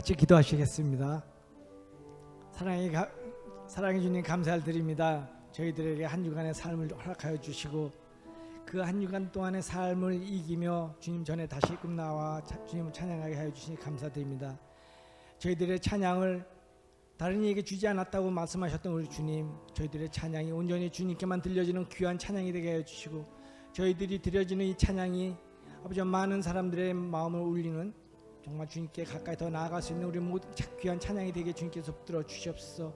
같이 기도하시겠습니다. 사랑해 주님 감사를 드립니다. 저희들에게 한 주간의 삶을 허락하여 주시고 그 한 주간 동안의 삶을 이기며 주님 전에 다시금 나와 주님을 찬양하게 하여 주시니 감사드립니다. 저희들의 찬양을 다른 이에게 주지 않았다고 말씀하셨던 우리 주님, 저희들의 찬양이 온전히 주님께만 들려지는 귀한 찬양이 되게 하여 주시고 저희들이 드려지는 이 찬양이 아버지 많은 사람들의 마음을 울리는 정말 주님께 가까이 더 나아갈 수 있는 우리 모든 귀한 찬양이 되게 주님께서 붙들어 주시옵소서.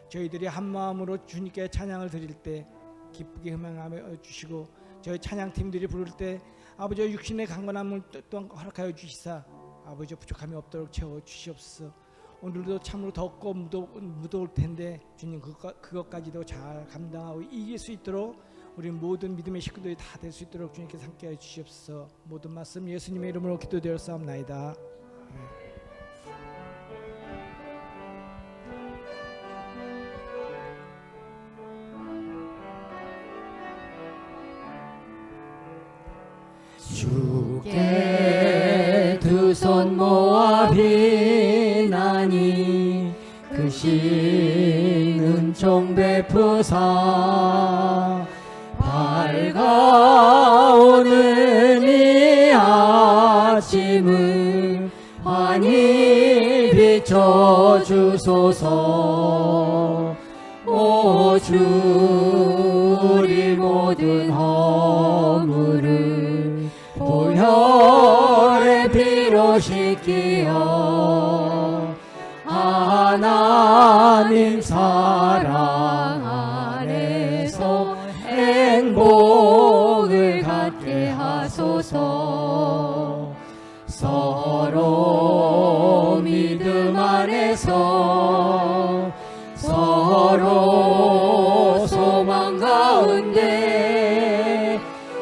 저희들이 한 마음으로 주님께 찬양을 드릴 때 기쁘게 흥망하여 주시고 저희 찬양팀들이 부를 때 아버지 육신의 강건함을 또한 허락하여 주시사 아버지 부족함이 없도록 채워 주시옵소서. 오늘도 참으로 덥고 무더울 텐데 주님 그것까지도 잘 감당하고 이길 수 있도록 우리 모든 믿음의 식구들이 다 될 수 있도록 주님께서 함께하여 주시옵소서. 모든 말씀 예수님의 이름으로 기도드렸사옵나이다. 주께 두 손 모아 비나니 그 신은 종 베푸사 밝아오는 이 아침을 환히 비춰주소서. 오 주 우리 모든 허물을 보혈의 피로 씻기어 하나님 사랑 안에서 행복을 갖게 하소서. 서로 믿음 안에서 서로 소망 가운데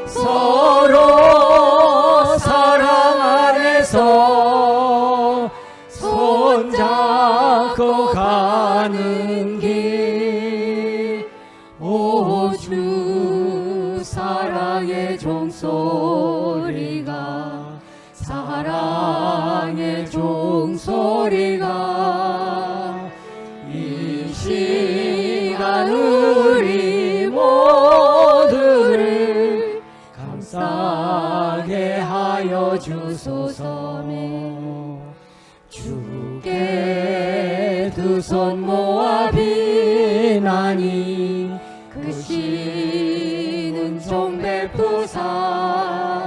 서로 사랑 안에서 손잡고 가는 길. 오 주 사랑의 종소리가 사랑의 종소리가 이 시간 우리 모두를 감싸게 하여 주소서. 주께 두 손 모아 비나니 그 씨는 종 베푸사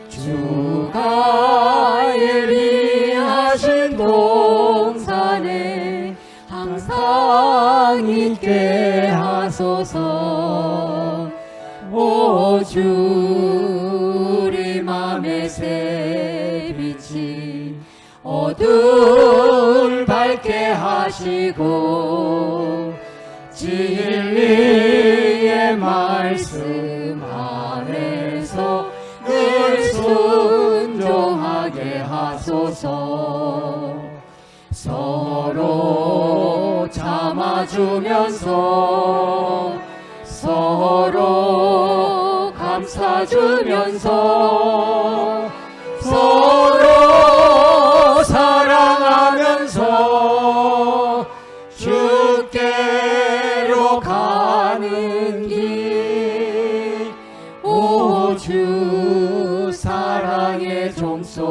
주가 예비하신 동산에 항상 있게 하소서. 오 주 우리 맘의 새빛이 어두울 밝게 하시고 진리의 말씀 안에서 늘 순종하게 하소서. 서로 참아주면서 서로 감싸주면서 서로 사랑하면서 주께로 가는 길. 오 주 사랑의 종소리가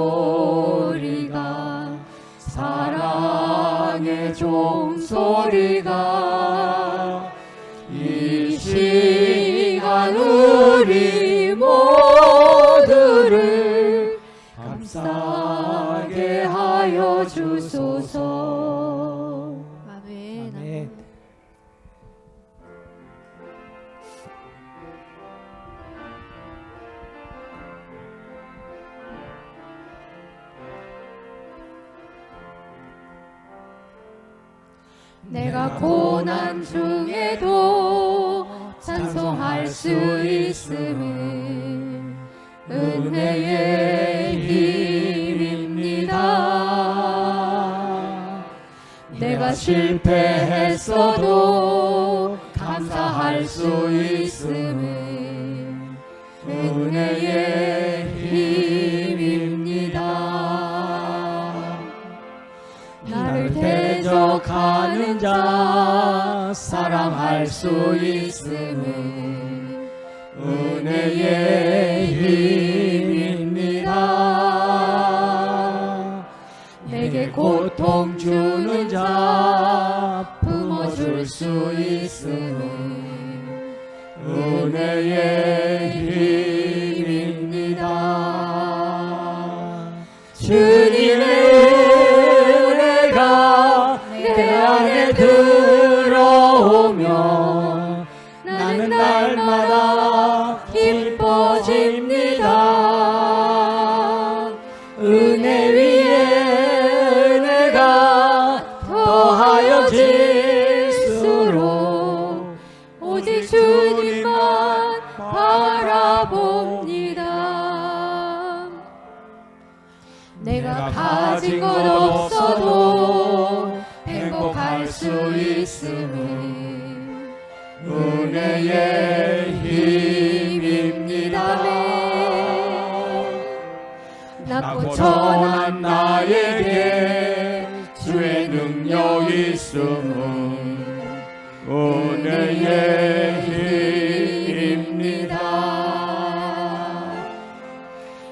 사랑의 종소리가 이 시간 우리 모두를 감싸게 하여 주소서. 아멘. 아멘. 내가 고난 중에도 찬송할 수 있음은 은혜의 힘입니다. 내가 실패했어도 감사할 수 있음은 은혜의 힘입니다. 기억하는 자 사랑할 수 있음은 은혜의 힘입니다. 내게 고통 주는 자 품어줄 수 있음은 은혜의 힘입니다. 주님의 은혜가 내 안에 들어오면 나는 날마다 기뻐집니다. 은혜 위에 은혜가 더하여질수록 오직 주님만 바라봅니다. 내가 가진 것 없어도 행복할 수 있음은 은혜의 힘입니다. 낮고 천한 나에게 주의 능력 있음은 은혜의 힘입니다.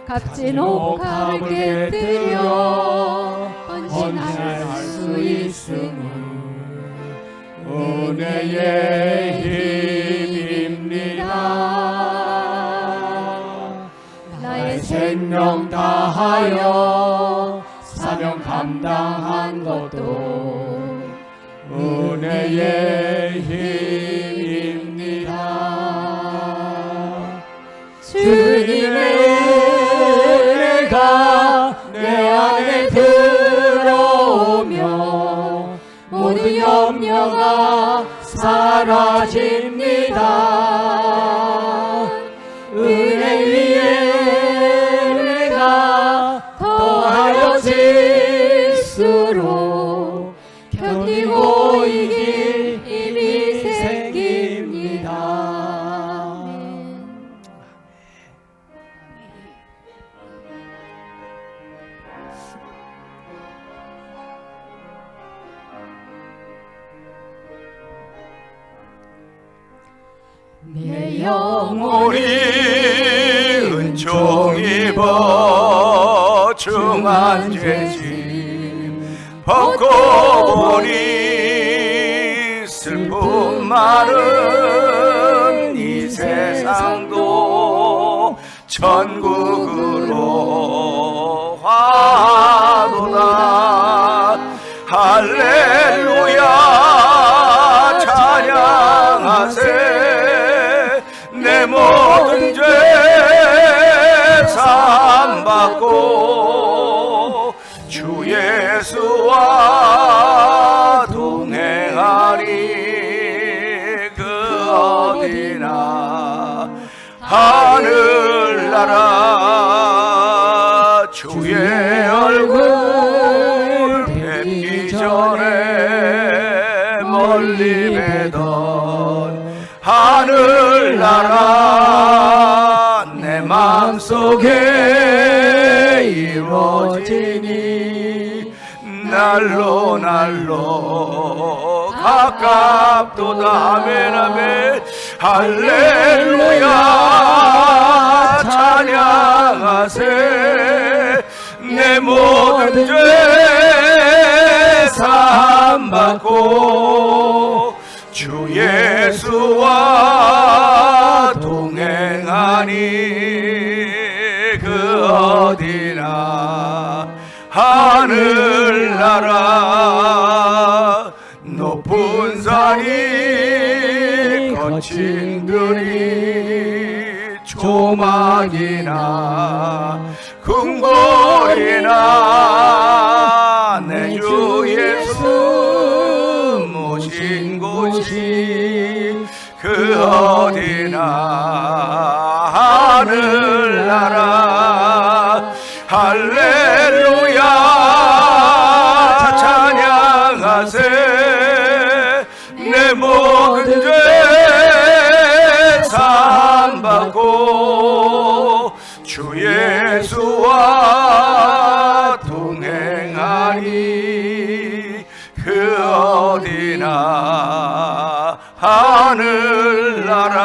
값진 옥합을 깨뜨려 헌신할 수 있음은 은혜의 힘입니다. 나의 생명 다하여 사명 감당한 것도 은혜의 힘입니다. 주님의 은혜가 내 안에 들어오며 모든 염려가 사라집니다. 은혜 위에 은혜가 더하여질수록 견디고 이길 힘이 생깁니다. 내 영혼이 은총 입어 중한 죄짐 벗고 보니 슬픔 많은 이 세상도 천국으로 화도다. 할렐루야 찬양하세. 내 모든 죄 사함받고 주 예수와 동행하리. 그 어디나 하늘나라 주의 얼굴 뵙기 전에 멀리 뵈던 하늘나라 내 맘속에 이루어지니 날로 날로 가깝도다. 아멘 아멘. 할렐루야 찬양하세. 내 모든 죄 사함받고 주 예수와 동행하니 그 어디나 하늘나라 높은 산이 거친 들이 조막이나 궁궐이나 내 주 예수 모신 곳이 그 어디나 하늘나라. 할렐루야 찬양하세. 내 모든 죄 사함받고 주 예수와 동행하니 그 하시나 하늘나라.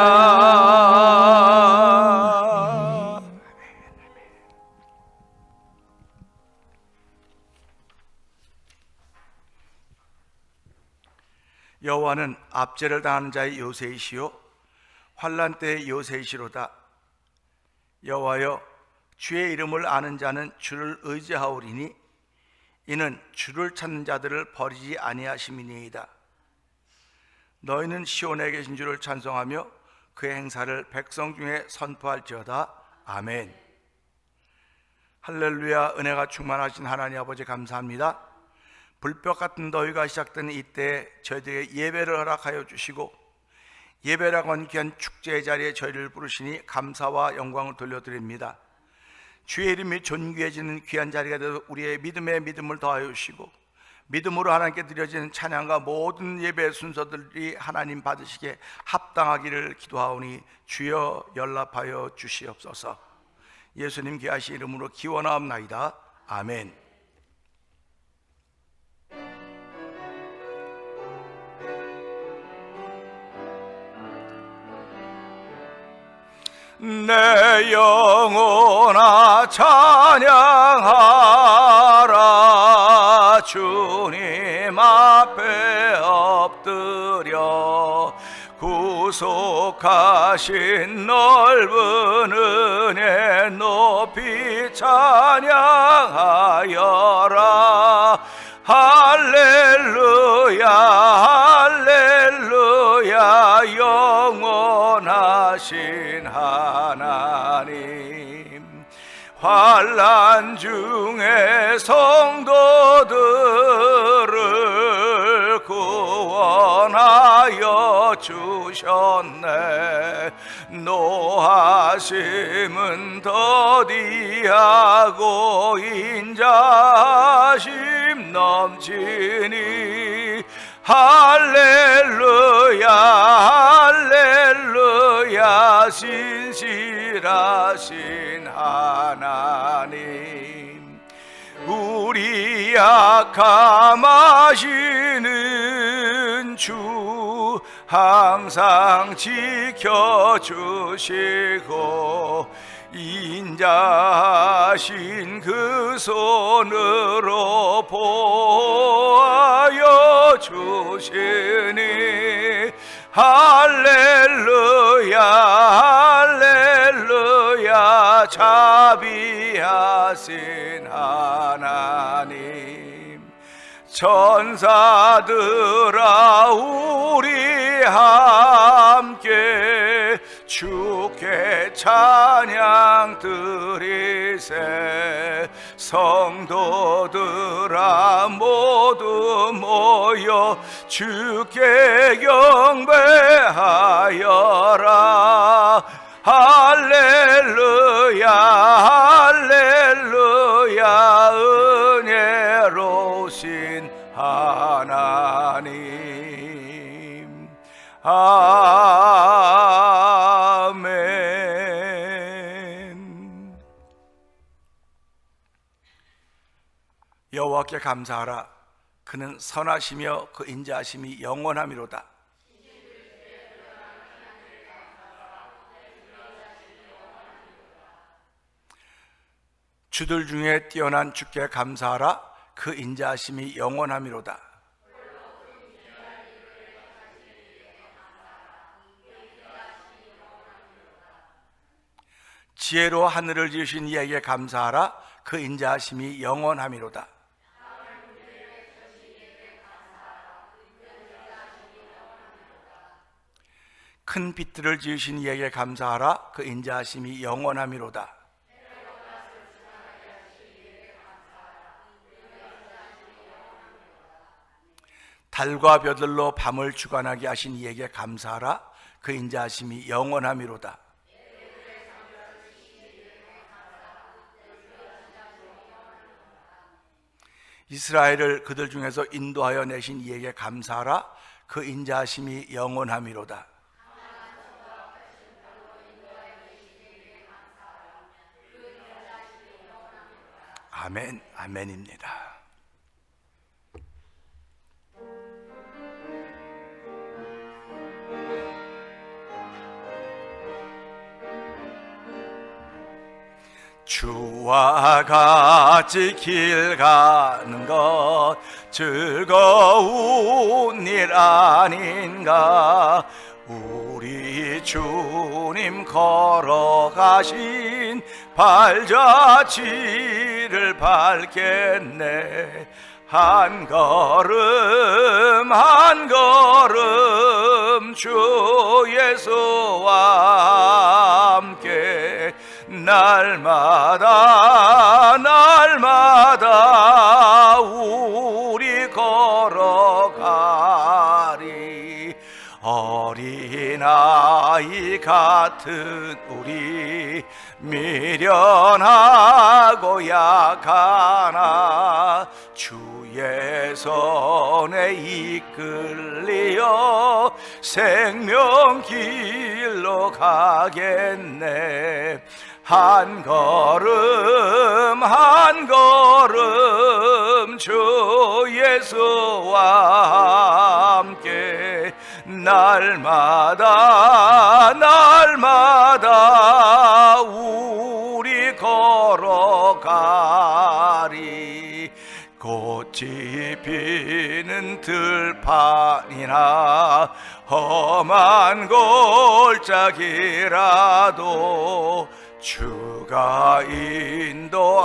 여호와는 압제를 당하는 자의 요새이시요 환난 때의 요새이시로다. 여호와여, 주의 이름을 아는 자는 주를 의지하오리니 이는 주를 찾는 자들을 버리지 아니하심이니이다. 너희는 시온에 계신 주를 찬송하며 그의 행사를 백성 중에 선포할지어다. 아멘. 할렐루야. 은혜가 충만하신 하나님 아버지 감사합니다. 불볕 같은 더위가 시작된 이때에 저희들에게 예배를 허락하여 주시고 예배라고 한 귀한 축제의 자리에 저희를 부르시니 감사와 영광을 돌려드립니다. 주의 이름이 존귀해지는 귀한 자리가 되어 우리의 믿음에 믿음을 더하여 주시고 믿음으로 하나님께 드려지는 찬양과 모든 예배 순서들이 하나님 받으시기에 합당하기를 기도하오니 주여 연락하여 주시옵소서. 예수님 귀하신 이름으로 기원하옵나이다. 아멘. 내 영혼아 찬양하라. 주님 앞에 엎드려 구속하신 넓은 은혜 높이 찬양하여라. 할렐루야 할렐루야. 영원하신 하나님, 환난 중에 성도들을 구원하여 주셨네. 노하심은 더디하고 인자심 넘치니 할렐루야 할렐루야. 신실하신 하나님, 우리 약함 아시는 주 항상 지켜주시고 인자하신 그 손으로 보호하여 주시니 할렐루야 할렐루야. 자비하신 하나님, 천사들아 우리 함께 주께 찬양 드리세. 성도들아 모두 모여 주께 경배하여라. 할렐루야 할렐루야. 은혜로우신 하나님. 아멘. 여호와께 감사하라. 그는 선하시며 그 인자하심이 영원하미로다. 주들 중에 뛰어난 주께 감사하라. 그 인자하심이 영원하미로다. 지혜로 하늘을 지으신 이에게 감사하라. 그 인자하심이 영원하미로다. 큰 빛들을 지으신 이에게 감사하라. 그 인자하심이 영원하미로다. 달과 별들로 밤을 주관하게 하신 이에게 감사하라. 그 인자하심이 영원하미로다. 이스라엘을 그들 중에서 인도하여 내신 이에게 감사하라. 그 인자하심이 영원하미로다. 아멘, 아멘입니다. 주와 같이 길 가는 것 즐거운 일 아닌가. 우리 주님 걸어가신 발자취를 밟겠네. 한 걸음 한 걸음 주 예수와 함께 날마다 날마다 우리 걸어가리. 어린아이 같은 우리 미련하고 약하나 주의 손에 이끌리어 생명길로 가겠네. 한 걸음 한 걸음 주 예수와 함께 날마다 날마다 우리 걸어가리. 꽃이 피는 들판이나 험한 골짜기라도 주가 인도하는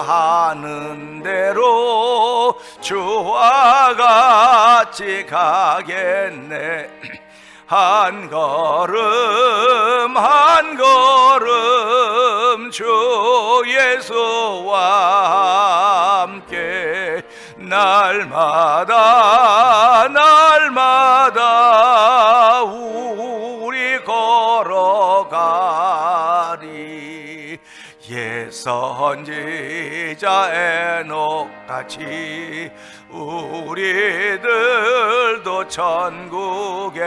대로 주와 같이 가겠네. 한 걸음 한 걸음 주 예수와 함께 날마다 날마다 우리 걸어가리. 옛 선지자 에녹같이 우리들도 천국에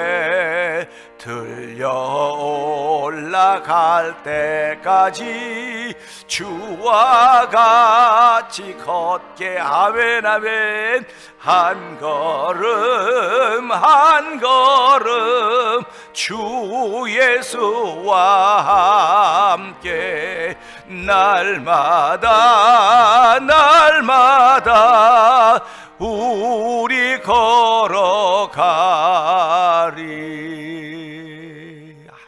들려 올라갈 때까지 주와 같이 걷게. 아멘 아멘. 한 걸음 한 걸음 주 예수와 함께 날마다 날마다 우리 걸어가리.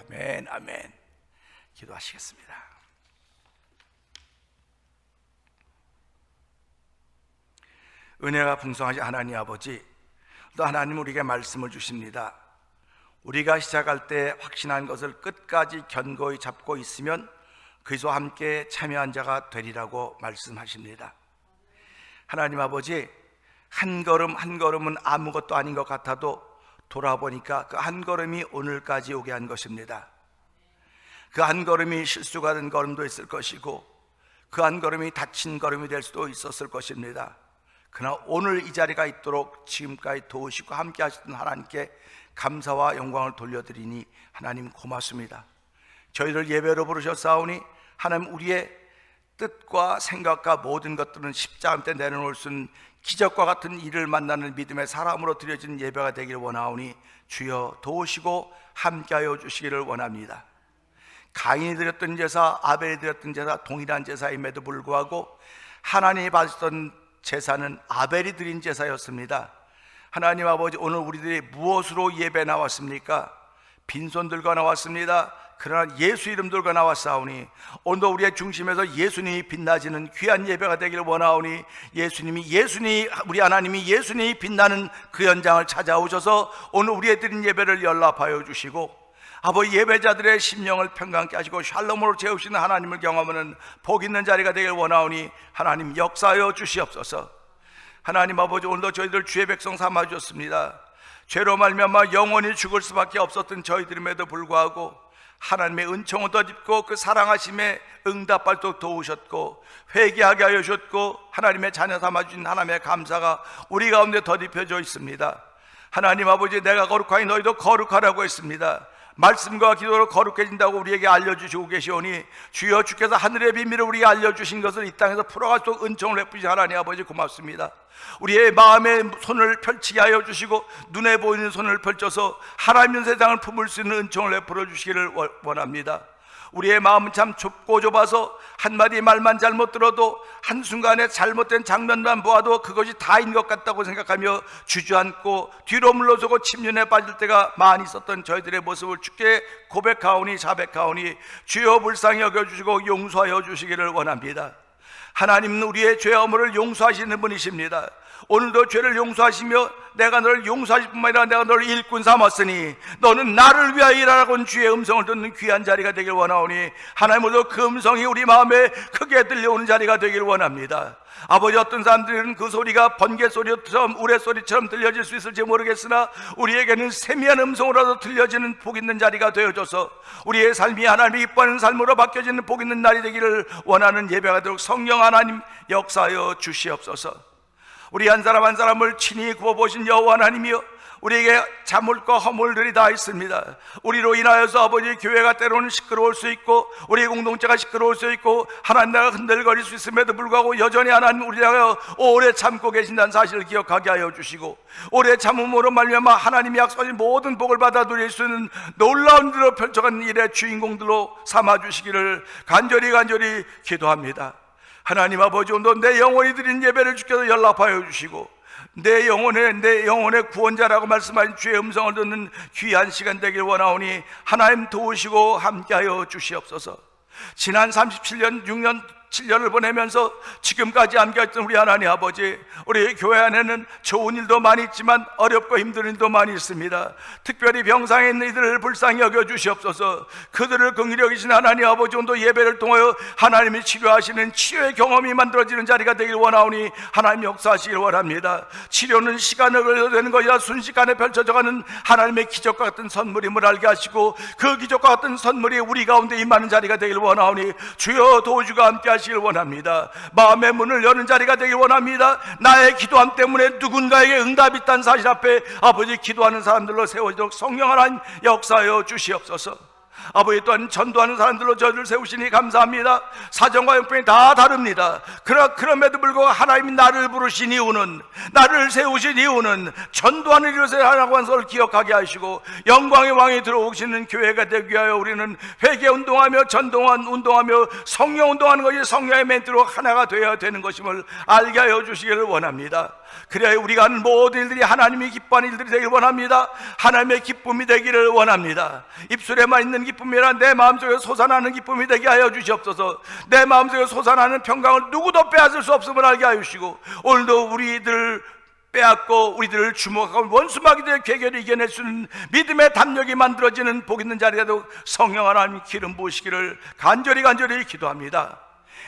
아멘 아멘. 기도하시겠습니다. 은혜가 풍성하신 하나님 아버지, 또 하나님 우리에게 말씀을 주십니다. 우리가 시작할 때 확신한 것을 끝까지 견고히 잡고 있으면 그리스도와 함께 참여한 자가 되리라고 말씀하십니다. 하나님 아버지, 한 걸음 한 걸음은 아무것도 아닌 것 같아도 돌아보니까 그 한 걸음이 오늘까지 오게 한 것입니다. 그 한 걸음이 실수가 된 걸음도 있을 것이고 그 한 걸음이 다친 걸음이 될 수도 있었을 것입니다. 그러나 오늘 이 자리가 있도록 지금까지 도우시고 함께 하셨던 하나님께 감사와 영광을 돌려드리니 하나님 고맙습니다. 저희를 예배로 부르셨사오니 하나님 우리의 뜻과 생각과 모든 것들은 십자가 때 내려놓을 수 있는 기적과 같은 일을 만나는 믿음의 사람으로 드려진 예배가 되기를 원하오니 주여 도우시고 함께하여 주시기를 원합니다. 가인이 드렸던 제사, 아벨이 드렸던 제사 동일한 제사임에도 불구하고 하나님이 받으셨던 제사는 아벨이 드린 제사였습니다. 하나님 아버지, 오늘 우리들이 무엇으로 예배 나왔습니까? 빈손 들고 나왔습니다. 그러나 예수 이름 들고 나왔사오니 오늘도 우리의 중심에서 예수님이 빛나지는 귀한 예배가 되기를 원하오니 예수님이 우리 하나님이 예수님이 빛나는 그 현장을 찾아오셔서 오늘 우리의 드린 예배를 연락하여 주시고 아버지 예배자들의 심령을 평강케 하시고 샬롬으로 채우시는 하나님을 경험하는 복 있는 자리가 되기를 원하오니 하나님 역사하여 주시옵소서. 하나님 아버지, 오늘도 저희들 주의 백성 삼아주셨습니다. 죄로 말미암아 영원히 죽을 수밖에 없었던 저희들임에도 불구하고 하나님의 은총을 덧입고 그 사랑하심에 응답받도록 도우셨고 회개하게 하여 주셨고 하나님의 자녀 삼아주신 하나님의 감사가 우리 가운데 덧입혀져 있습니다. 하나님 아버지, 내가 거룩하니 너희도 거룩하라고 했습니다. 말씀과 기도로 거룩해진다고 우리에게 알려주시고 계시오니 주여, 주께서 하늘의 비밀을 우리에게 알려주신 것을 이 땅에서 풀어갈 수 있도록 은총을 베푸신 하나님 아버지 고맙습니다. 우리의 마음의 손을 펼치게 하여 주시고 눈에 보이는 손을 펼쳐서 하나님 세상을 품을 수 있는 은총을 베풀어 주시기를 원합니다. 우리의 마음은 참 좁고 좁아서 한마디 말만 잘못 들어도 한순간에 잘못된 장면만 보아도 그것이 다인 것 같다고 생각하며 주저앉고 뒤로 물러서고 침륜에 빠질 때가 많이 있었던 저희들의 모습을 주께 고백하오니 자백하오니 주여 불쌍히 여겨주시고 용서하여 주시기를 원합니다. 하나님은 우리의 죄 허물을 용서하시는 분이십니다. 오늘도 죄를 용서하시며 내가 너를 용서하실 뿐만 아니라 내가 너를 일꾼 삼았으니 너는 나를 위하여 일하라고 주의 음성을 듣는 귀한 자리가 되길 원하오니 하나님 오늘도 그 음성이 우리 마음에 크게 들려오는 자리가 되길 원합니다. 아버지, 어떤 사람들은 그 소리가 번개 소리처럼 우레소리처럼 들려질 수 있을지 모르겠으나 우리에게는 세미한 음성으로라도 들려지는 복 있는 자리가 되어줘서 우리의 삶이 하나님이 기뻐하는 삶으로 바뀌어지는 복 있는 날이 되기를 원하는 예배가 되도록 성령 하나님 역사하여 주시옵소서. 우리 한 사람 한 사람을 친히 구워보신 여호와 하나님이여, 우리에게 자물과 허물들이 다 있습니다. 우리로 인하여서 아버지 교회가 때로는 시끄러울 수 있고 우리 공동체가 시끄러울 수 있고 하나님 나라가 흔들거릴 수 있음에도 불구하고 여전히 하나님 우리를 향하여 오래 참고 계신다는 사실을 기억하게 하여 주시고 오래 참음으로 말미암아 하나님이 약속하신 모든 복을 받아 누릴 수 있는 놀라운 일로 펼쳐간 일의 주인공들로 삼아 주시기를 간절히 기도합니다. 하나님 아버지, 오늘 내 영혼이 드린 예배를 주께서 연락하여 주시고 내 영혼의 구원자라고 말씀하신 주의 음성을 듣는 귀한 시간 되길 원하오니 하나님 도우시고 함께하여 주시옵소서. 지난 37년 7년을 보내면서 지금까지 함께했던 우리 하나님 아버지, 우리 교회 안에는 좋은 일도 많이 있지만 어렵고 힘든 일도 많이 있습니다. 특별히 병상에 있는 이들을 불쌍히 여겨 주시옵소서. 그들을 긍휼히 여기신 하나님 아버지, 오늘도 예배를 통하여 하나님이 치료하시는 치료의 경험이 만들어지는 자리가 되길 원하오니 하나님 역사하시길 원합니다. 치료는 시간을 걸려도 되는 것이라 순식간에 펼쳐져가는 하나님의 기적과 같은 선물임을 알게 하시고 그 기적과 같은 선물이 우리 가운데 임하는 자리가 되길 원하오니 주여 도우주가 함께 하시길 원합니다. 마음의 문을 여는 자리가 되길 원합니다. 나의 기도함 때문에 누군가에게 응답이 있다는 사실 앞에 아버지 기도하는 사람들로 세워지도록 성령 하나님 역사하여 주시옵소서. 아버지, 또한 전도하는 사람들로 저희를 세우시니 감사합니다. 사정과 형편이 다 다릅니다. 그럼에도 불구하고 하나님이 나를 부르신 이유는, 나를 세우신 이유는 전도하는 일을 하라고 한 것을 기억하게 하시고 영광의 왕이 들어오시는 교회가 되기 위하여 우리는 회개 운동하며 운동하며 성령 운동하는 것이 성령의 멘트로 하나가 되어야 되는 것임을 알게 하여 주시기를 원합니다. 그래야 우리가 하는 모든 일들이 하나님이 기뻐하는 일들이 되길 원합니다. 하나님의 기쁨이 되기를 원합니다. 입술에만 있는 기쁨이 아니라 내 마음속에 솟아나는 기쁨이 되게 하여 주시옵소서. 내 마음속에 솟아나는 평강을 누구도 빼앗을 수 없음을 알게 하여 주시고 오늘도 우리들을 빼앗고 우리들을 주목하고 원수마귀들의 괴계를 이겨낼 수 있는 믿음의 담력이 만들어지는 복 있는 자리라도 성령 하나님 기름 부으시기를 간절히 기도합니다.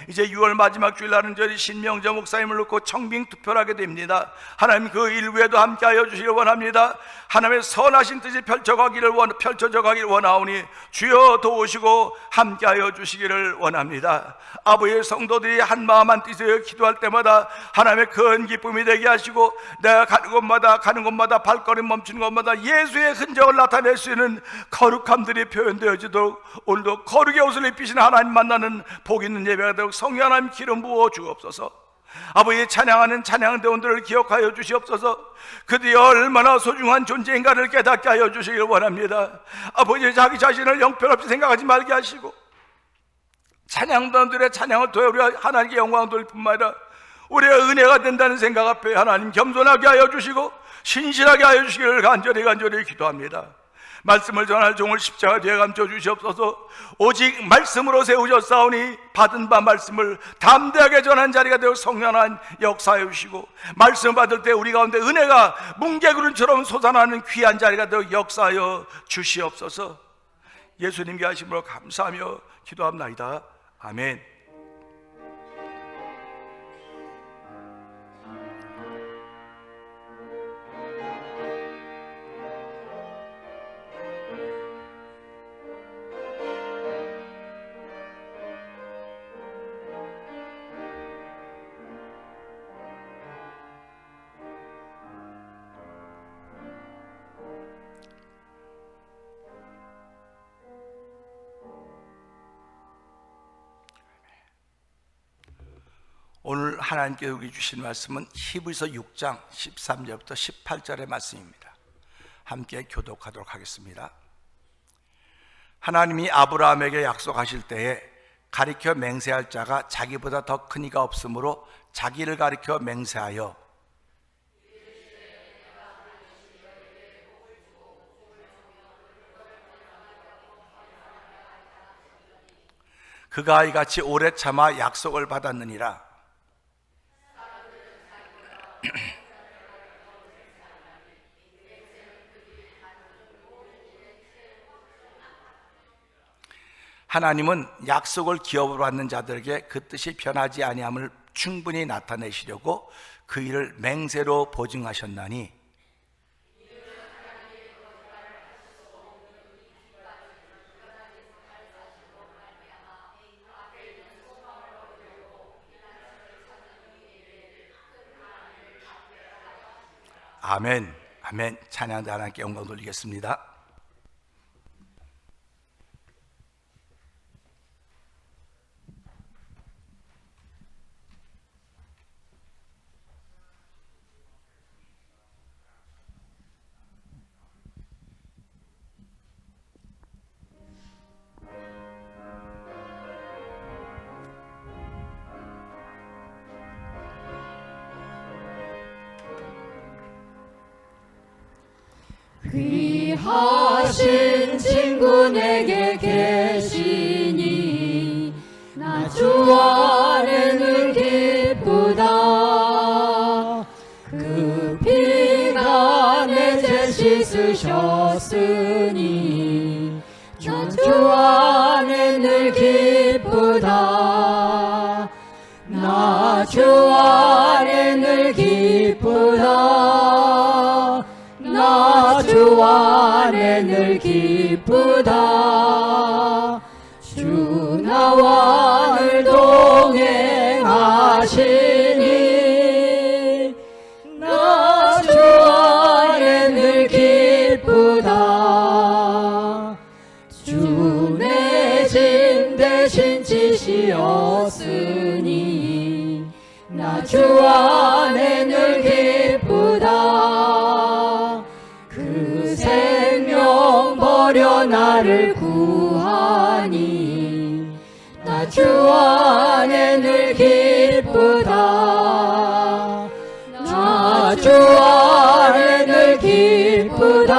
이제 6월 마지막 주일날은 저희 신명재 목사님을 놓고 청빙 투표를 하게 됩니다. 하나님 그 일부에도 함께하여 주시길 원합니다. 하나님의 선하신 뜻이 펼쳐져 가기를 원하오니 주여 도우시고 함께하여 주시기를 원합니다. 아버지의 성도들이 한마음 한뜻으로 기도할 때마다 하나님의 큰 기쁨이 되게 하시고 내가 가는 곳마다 발걸음 멈추는 곳마다 예수의 흔적을 나타낼 수 있는 거룩함들이 표현되어지도록 오늘도 거룩의 옷을 입히신 하나님 만나는 복 있는 예배가 되도록 성령 하나님 기름 부어 주옵소서. 아버지, 찬양하는 찬양대원들을 기억하여 주시옵소서. 그들이 얼마나 소중한 존재인가를 깨닫게 하여 주시길 원합니다. 아버지, 자기 자신을 형편없이 생각하지 말게 하시고 찬양단들의 찬양을 통해 우리가 하나님께 영광을 돌릴 뿐만 아니라 우리의 은혜가 된다는 생각 앞에 하나님 겸손하게 하여 주시고 신실하게 하여 주시기를 간절히 기도합니다. 말씀을 전할 종을 십자가 뒤에 감춰 주시옵소서. 오직 말씀으로 세우셨사오니 받은 바 말씀을 담대하게 전한 자리가 되어 성령 하나님 역사해 주시고 말씀 받을 때 우리 가운데 은혜가 뭉게구름처럼 솟아나는 귀한 자리가 되어 역사하여 주시옵소서. 예수님께 하심으로 감사하며 기도합나이다. 아멘. 오늘 하나님께서 우리 주신 말씀은 히브리서 6장 13절부터 18절의 말씀입니다. 함께 교독하도록 하겠습니다. 하나님이 아브라함에게 약속하실 때에 가리켜 맹세할 자가 자기보다 더 큰 이가 없으므로 자기를 가리켜 맹세하여 그가 이같이 오래 참아 약속을 받았느니라. 하나님은 약속을 기업으로 받는 자들에게 그 뜻이 변하지 아니함을 충분히 나타내시려고 그 일을 맹세로 보증하셨나니 아멘, 아멘. 찬양도 하나님께 영광 돌리겠습니다. 귀하신 친구 내게 계시니 나 주 안에 늘 기쁘다. 그 피가 내 죄 씻으셨으니 나 주 안에 늘 기쁘다. 나 주 안에 늘 기쁘다. 나 주 안에 늘 기쁘다. 주 나와 늘 동행하시니 나 주 안에 늘 기쁘다. 주 내 짐 대신 지시었으니 나 주 안에 늘 기쁘다. 그 생명 버려 나를 구하니 나 주 안에 늘 기쁘다. 나 주 안에 늘 기쁘다.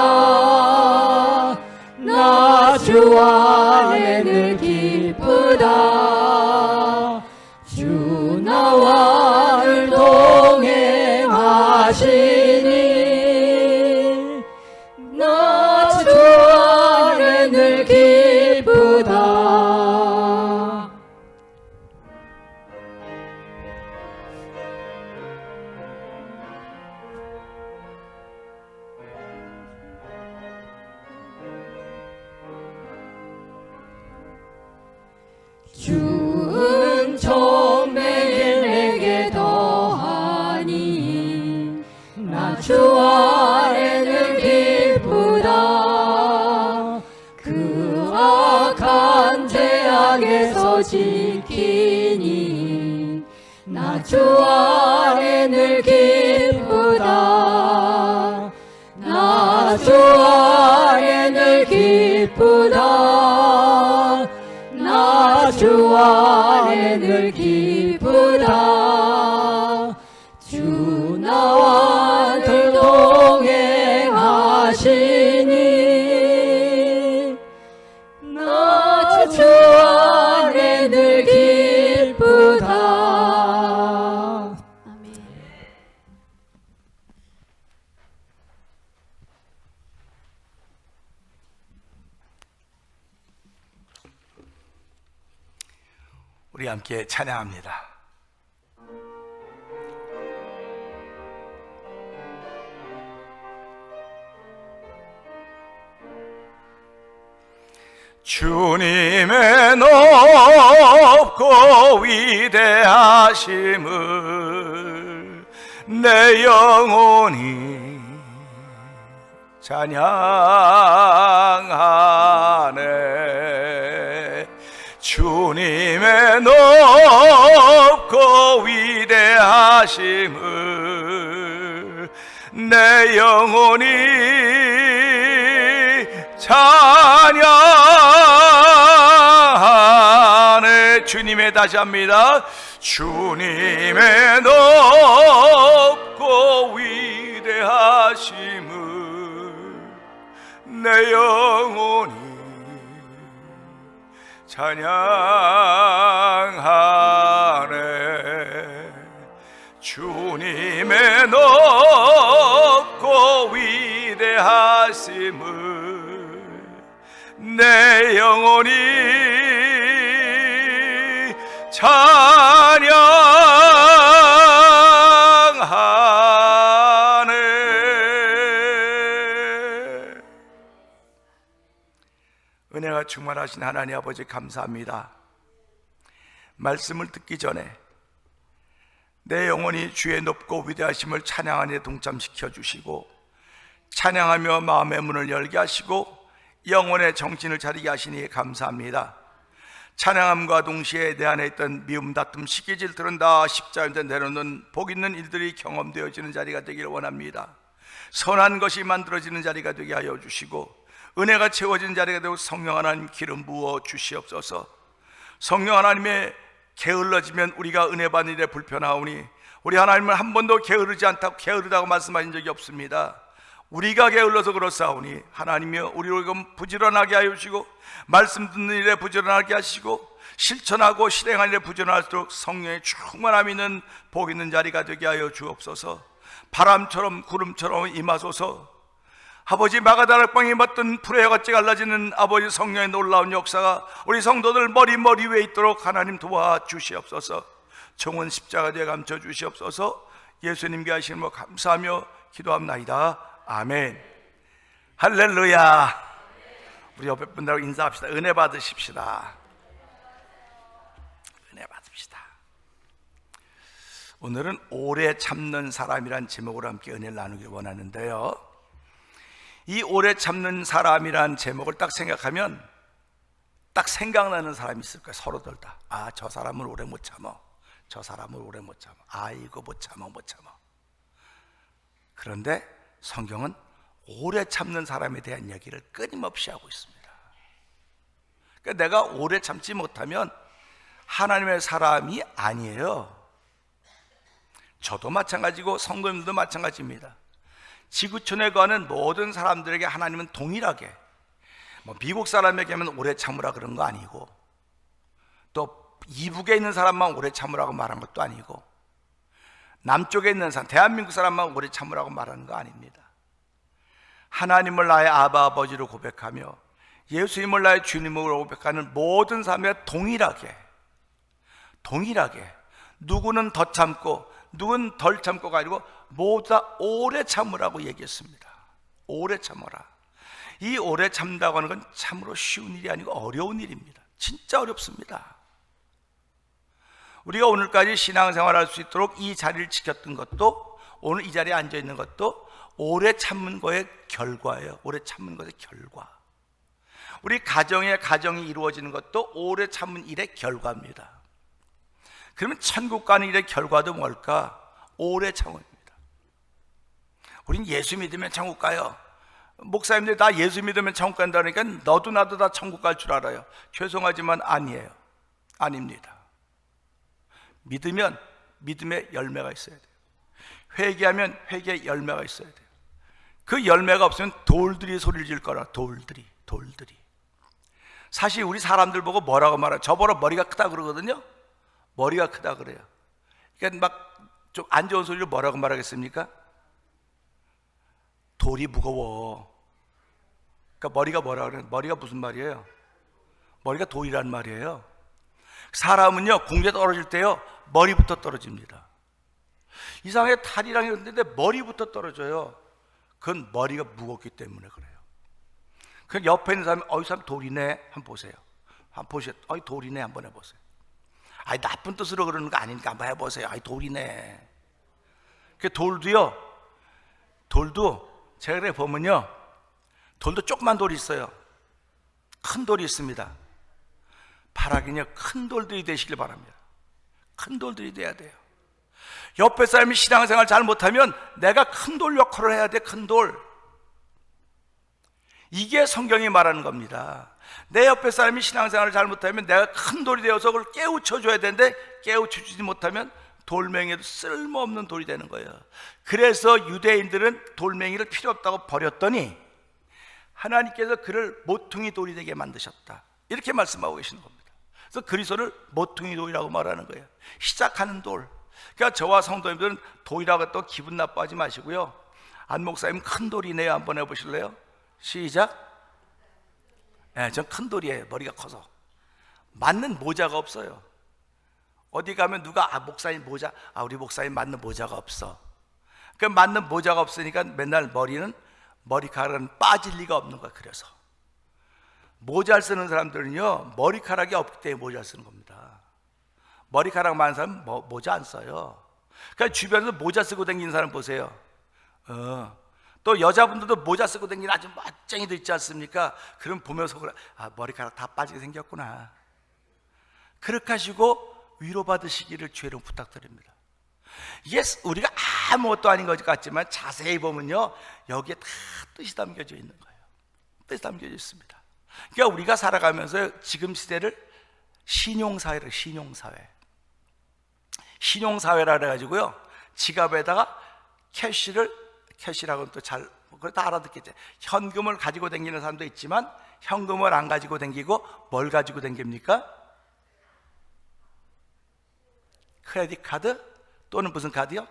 나 주 안에 늘 기쁘다. 주 나와 늘 동행하시니 나 주 안에 늘 기쁘다. 주 은총 매일 내게 더하니 나 주 안에 늘 기쁘다. 그 악한 죄악에서 지키니 나 주 안에 늘 기쁘다. 나 주 안에 늘 기쁘다. 나 주 안에 늘 기쁘다. 주 나와 늘 동행하시니 나 주 안에 늘 기쁘다. 아멘. 우리 함께 찬양합니다. 주님의 높고 위대하심을 내 영혼이 찬양하네. 주님의 높고 위대하심을 내 영혼이 찬양하네. 주님의, 다시 합니다. 주님의 높고 위대하심을 내 영혼이 찬양하네. 주님의 높고 위대하심을 내 영혼이 찬양하네. 은혜가 충만하신 하나님 아버지, 감사합니다. 말씀을 듣기 전에 내 영혼이 주의 높고 위대하심을 찬양하는 데 동참시켜 주시고, 찬양하며 마음의 문을 열게 하시고 영혼의 정신을 차리게 하시니 감사합니다. 찬양함과 동시에 내 안에 있던 미움, 다툼, 시기질들은 다 십자가에 내놓는 복 있는 일들이 경험되어지는 자리가 되기를 원합니다. 선한 것이 만들어지는 자리가 되게 하여 주시고, 은혜가 채워지는 자리가 되고 성령 하나님 기름 부어 주시옵소서. 성령 하나님의 게을러지면 우리가 은혜 받는 일에 불편하오니, 우리 하나님은 한 번도 게으르다고 말씀하신 적이 없습니다. 우리가 게을러서 그렇사오니 하나님이여, 우리를 부지런하게 하여 주시고, 말씀 듣는 일에 부지런하게 하시고, 실천하고 실행하는 일에 부지런할수록 성령의 충만함 있는 복 있는 자리가 되게 하여 주옵소서. 바람처럼 구름처럼 임하소서. 아버지, 마가다락방에 맞던 불의 같이 갈라지는 아버지 성령의 놀라운 역사가 우리 성도들 머리 위에 있도록 하나님 도와주시옵소서. 정원 십자가에 감춰 주시옵소서. 예수님께 하시는 것 감사하며 기도합나이다. 아멘. 할렐루야. 우리 옆에 분들하고 인사합시다. 은혜 받으십시다. 은혜 받읍시다. 오늘은 오래 참는 사람이란 제목으로 함께 은혜를 나누길 원하는데요, 이 오래 참는 사람이란 제목을 딱 생각하면 딱 생각나는 사람이 있을 거예요. 서로들 다. 아, 저 사람은 오래 못 참아. 저 사람은 오래 못 참아. 아, 이거 못 참아. 그런데 성경은 오래 참는 사람에 대한 이야기를 끊임없이 하고 있습니다. 그러니까 내가 오래 참지 못하면 하나님의 사람이 아니에요. 저도 마찬가지고 성도님들도 마찬가지입니다. 지구촌에 거하는 모든 사람들에게 하나님은 동일하게, 미국 사람에게 하면 오래 참으라 그런 거 아니고, 또 이북에 있는 사람만 오래 참으라고 말한 것도 아니고, 남쪽에 있는 사람, 대한민국 사람만 오래 참으라고 말하는 거 아닙니다. 하나님을 나의 아바 아버지로 고백하며 예수님을 나의 주님으로 고백하는 모든 사람이 동일하게 누구는 더 참고 누구는 덜 참고가 아니고 모두 다 오래 참으라고 얘기했습니다. 오래 참아라. 이 오래 참다고 하는 건 참으로 쉬운 일이 아니고 어려운 일입니다. 진짜 어렵습니다. 우리가 오늘까지 신앙생활할 수 있도록 이 자리를 지켰던 것도, 오늘 이 자리에 앉아 있는 것도 오래 참는 거의 결과예요. 오래 참는 것의 결과. 우리 가정이 이루어지는 것도 오래 참는 일의 결과입니다. 그러면 천국 가는 일의 결과도 뭘까? 오래 참음입니다. 우린 예수 믿으면 천국 가요. 목사님들 다 예수 믿으면 천국 간다 그러니까 너도 나도 다 천국 갈 줄 알아요. 죄송하지만 아니에요. 아닙니다. 믿으면 믿음의 열매가 있어야 돼요. 회개하면 회개의 열매가 있어야 돼요. 그 열매가 없으면 돌들이 소리를 질 거라. 돌들이. 사실 우리 사람들 보고 뭐라고 말해요? 저보다 머리가 크다 그러거든요. 머리가 크다 그래요. 그러니까 막 좀 안 좋은 소리를 뭐라고 말하겠습니까? 돌이 무거워. 그러니까 머리가 뭐라 그래요? 머리가 무슨 말이에요? 머리가 돌이란 말이에요. 사람은요, 궁에 떨어질 때요, 머리부터 떨어집니다. 이상하게 탈이랑 이런데 머리부터 떨어져요. 그건 머리가 무겁기 때문에 그래요. 그 옆에 있는 사람이 이 사람 돌이네 한번 보세요. 한번 보세요. 돌이네 한번 해보세요. 나쁜 뜻으로 그러는 거 아니니까 한번 해보세요. 돌이네. 그 돌도 제가 그래 보면요, 돌도 조그만 돌이 있어요. 큰 돌이 있습니다. 바라기는요, 큰 돌들이 되시길 바랍니다. 큰 돌들이 돼야 돼요. 옆에 사람이 신앙생활 잘 못하면 내가 큰 돌 역할을 해야 돼. 큰 돌. 이게 성경이 말하는 겁니다. 내 옆에 사람이 신앙생활을 잘못하면 내가 큰 돌이 되어서 그걸 깨우쳐줘야 되는데 깨우쳐주지 못하면 돌멩이도 쓸모없는 돌이 되는 거예요. 그래서 유대인들은 돌멩이를 필요 없다고 버렸더니 하나님께서 그를 모퉁이 돌이 되게 만드셨다, 이렇게 말씀하고 계시는 겁니다. 그래서 그리스도를 모퉁이 돌이라고 말하는 거예요. 시작하는 돌. 그러니까 저와 성도님들은 돌이라고 했다고 기분 나빠하지 마시고요. 안 목사님 큰 돌이네요, 한번 해보실래요? 시작. 네, 전 큰 돌이에요. 머리가 커서 맞는 모자가 없어요. 어디 가면 누가 목사님 모자, 우리 목사님 맞는 모자가 없어. 그 맞는 모자가 없으니까 맨날 머리카락은 빠질 리가 없는 거야. 그래서 모자를 쓰는 사람들은요, 머리카락이 없기 때문에 모자를 쓰는 겁니다. 머리카락 많은 사람은 모자 안 써요. 그러니까 주변에서 모자 쓰고 다니는 사람 보세요. 또 여자분들도 모자 쓰고 다니는 아주 멋쟁이도 있지 않습니까? 그럼 보면서 그래, 머리카락 다 빠지게 생겼구나. 그렇게 하시고 위로받으시기를 주의로 부탁드립니다. 이게 우리가 아무것도 아닌 것 같지만 자세히 보면요, 여기에 다 뜻이 담겨져 있는 거예요. 뜻이 담겨져 있습니다. 그러니까 우리가 살아가면서 지금 시대를 신용사회를 신용사회라 그래가지고요, 지갑에다가 캐시라고는 또 잘, 그걸 다 알아듣겠죠. 현금을 가지고 다니는 사람도 있지만 현금을 안 가지고 다니고 뭘 가지고 다닙니까? 크레딧 카드 또는 무슨 카드요?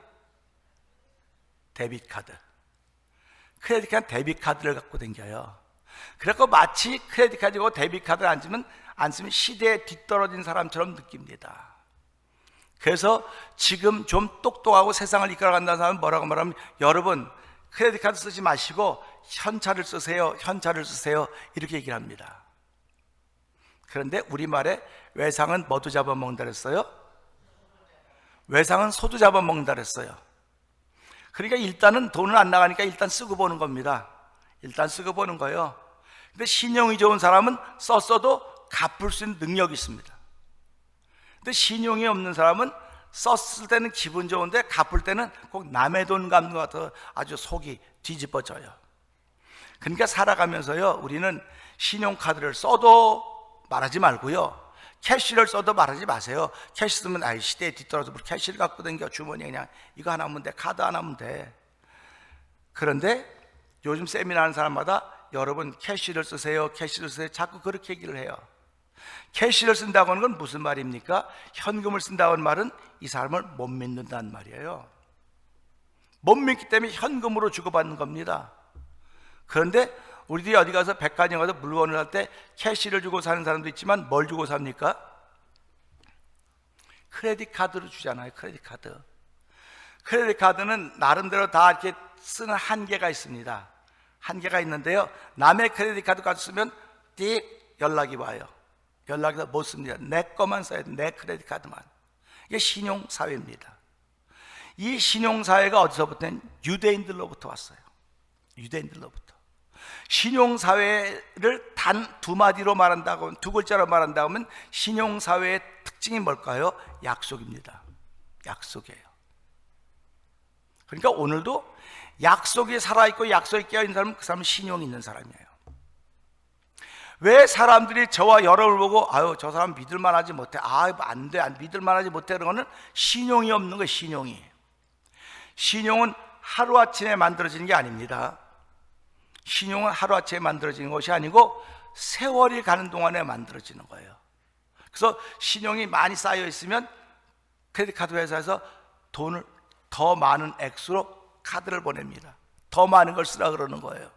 데빗 카드. 크레딧 카드, 데빗 카드를 갖고 다녀요. 그래서 마치 크레딧 카드고 데빗 카드를 안 쓰면 시대에 뒤떨어진 사람처럼 느낍니다. 그래서 지금 좀 똑똑하고 세상을 이끌어간다는 사람은 뭐라고 말하면, 여러분 크레딧 카드 쓰지 마시고 현찰을 쓰세요, 이렇게 얘기를 합니다. 그런데 우리말에 외상은 뭐도 잡아먹는다 그랬어요? 외상은 소도 잡아먹는다 그랬어요. 그러니까 일단은 돈은 안 나가니까 일단 쓰고 보는 겁니다. 일단 쓰고 보는 거예요. 근데 신용이 좋은 사람은 썼어도 갚을 수 있는 능력이 있습니다. 근데 신용이 없는 사람은 썼을 때는 기분 좋은데 갚을 때는 꼭 남의 돈 갚는 것 같아서 아주 속이 뒤집어져요. 그러니까 살아가면서요, 우리는 신용카드를 써도 말하지 말고요, 캐시를 써도 말하지 마세요. 캐시 쓰면 시대에 뒤떨어서 캐시를 갖고 다니까 주머니에 그냥 이거 하나 하면 돼, 카드 하나 하면 돼. 그런데 요즘 세미나 하는 사람마다 여러분 캐시를 쓰세요, 자꾸 그렇게 얘기를 해요. 캐시를 쓴다고 하는 건 무슨 말입니까? 현금을 쓴다고 하는 말은 이 사람을 못 믿는다는 말이에요. 못 믿기 때문에 현금으로 주고받는 겁니다. 그런데 우리들이 어디 가서 백화점 가서 물건을 살 때 캐시를 주고 사는 사람도 있지만 뭘 주고 삽니까? 크레딧 카드로 주잖아요. 크레딧 카드는 나름대로 다 이렇게 쓰는 한계가 있습니다. 한계가 있는데요, 남의 크레딧 카드 가지고 쓰면 띡 연락이 와요. 연락이 못 씁니다. 내 거만 써야 돼, 내 크레딧 카드만. 이게 신용사회입니다. 이 신용사회가 어디서부터? 유대인들로부터 왔어요. 유대인들로부터. 신용사회를 단 두 마디로 말한다고, 두 글자로 말한다고 하면 신용사회의 특징이 뭘까요? 약속입니다. 약속이에요. 그러니까 오늘도 약속이 살아있고 약속이 깨어있는 사람은 그 사람은 신용이 있는 사람이에요. 왜 사람들이 저와 여러분을 보고 저 사람 믿을만하지 못해, 안 돼, 믿을만하지 못해, 그런 거는 신용이 없는 거예요. 신용은 하루아침에 만들어지는 게 아닙니다. 신용은 하루아침에 만들어지는 것이 아니고 세월이 가는 동안에 만들어지는 거예요. 그래서 신용이 많이 쌓여 있으면 크레딧 카드 회사에서 돈을 더 많은 액수로 카드를 보냅니다. 더 많은 걸 쓰라 그러는 거예요.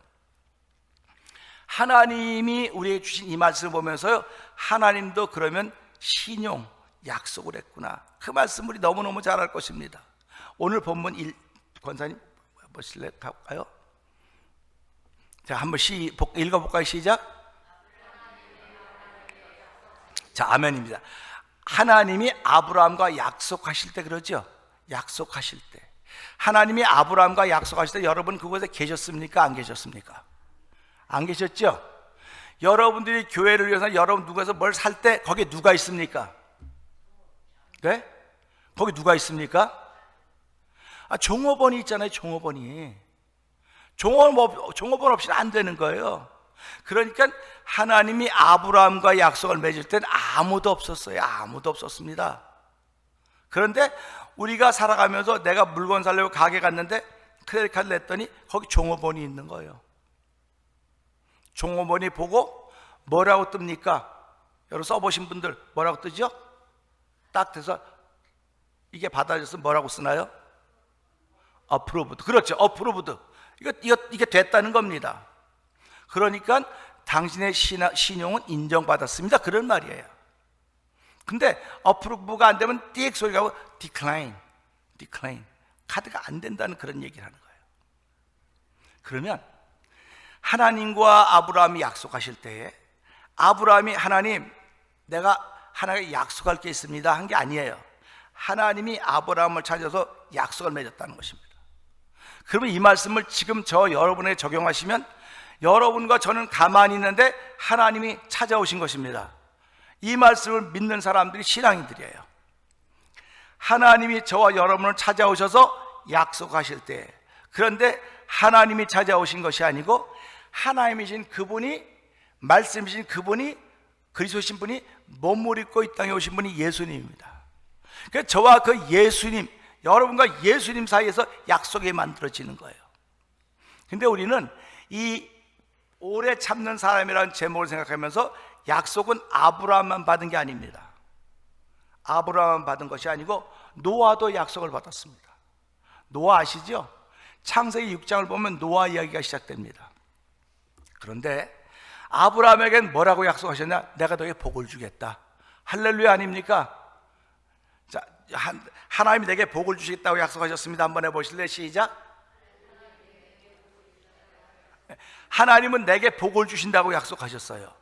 하나님이 우리에게 주신 이 말씀을 보면서요, 하나님도 그러면 신용, 약속을 했구나, 그 말씀 우리 너무너무 잘 알 것입니다. 오늘 본문 권사님 보실래요? 가볼까요? 자, 한번 읽어볼까요? 시작. 자, 아멘입니다. 하나님이 아브라함과 약속하실 때 그러죠? 약속하실 때, 하나님이 아브라함과 약속하실 때 여러분 그곳에 계셨습니까? 안 계셨습니까? 안 계셨죠? 여러분들이 교회를 위해서 여러분 누구에서 뭘 살 때 거기에 누가 있습니까? 네? 거기 누가 있습니까? 종업원이 있잖아요. 종업원 없이는 안 되는 거예요. 그러니까 하나님이 아브라함과 약속을 맺을 때는 아무도 없었어요. 아무도 없었습니다. 그런데 우리가 살아가면서 내가 물건 사려고 가게 갔는데 크레딧 카드를 냈더니 거기 종업원이 있는 거예요. 종업원이 보고 뭐라고 뜹니까? 여러분 써보신 분들 뭐라고 뜨죠? 딱 돼서 이게 받아져서 뭐라고 쓰나요? approved. 그렇죠. approved. 이게 됐다는 겁니다. 그러니까 당신의 신용은 인정받았습니다. 그런 말이에요. 근데 approve가 안 되면 띡 소리가 하고 decline. 카드가 안 된다는 그런 얘기를 하는 거예요. 그러면 하나님과 아브라함이 약속하실 때에 아브라함이 하나님 내가 하나님께 약속할 게 있습니다 한 게 아니에요. 하나님이 아브라함을 찾아서 약속을 맺었다는 것입니다. 그러면 이 말씀을 지금 여러분에게 적용하시면 여러분과 저는 가만히 있는데 하나님이 찾아오신 것입니다. 이 말씀을 믿는 사람들이 신앙인들이에요. 하나님이 저와 여러분을 찾아오셔서 약속하실 때, 그런데 하나님이 찾아오신 것이 아니고 하나님이신 그분이, 말씀이신 그분이, 그리스도신 분이 몸을 입고 이 땅에 오신 분이 예수님입니다. 그래서 저와 그 예수님, 여러분과 예수님 사이에서 약속이 만들어지는 거예요. 근데 우리는 이 오래 참는 사람이라는 제목을 생각하면서 약속은 아브라함만 받은 게 아닙니다. 아브라함만 받은 것이 아니고 노아도 약속을 받았습니다. 노아 아시죠? 창세기 6장을 보면 노아 이야기가 시작됩니다. 그런데 아브라함에겐 뭐라고 약속하셨냐? 내가 너에게 복을 주겠다. 할렐루야 아닙니까? 자, 하나님이 내게 복을 주시겠다고 약속하셨습니다. 한번 해보실래요? 시작. 하나님은 내게 복을 주신다고 약속하셨어요.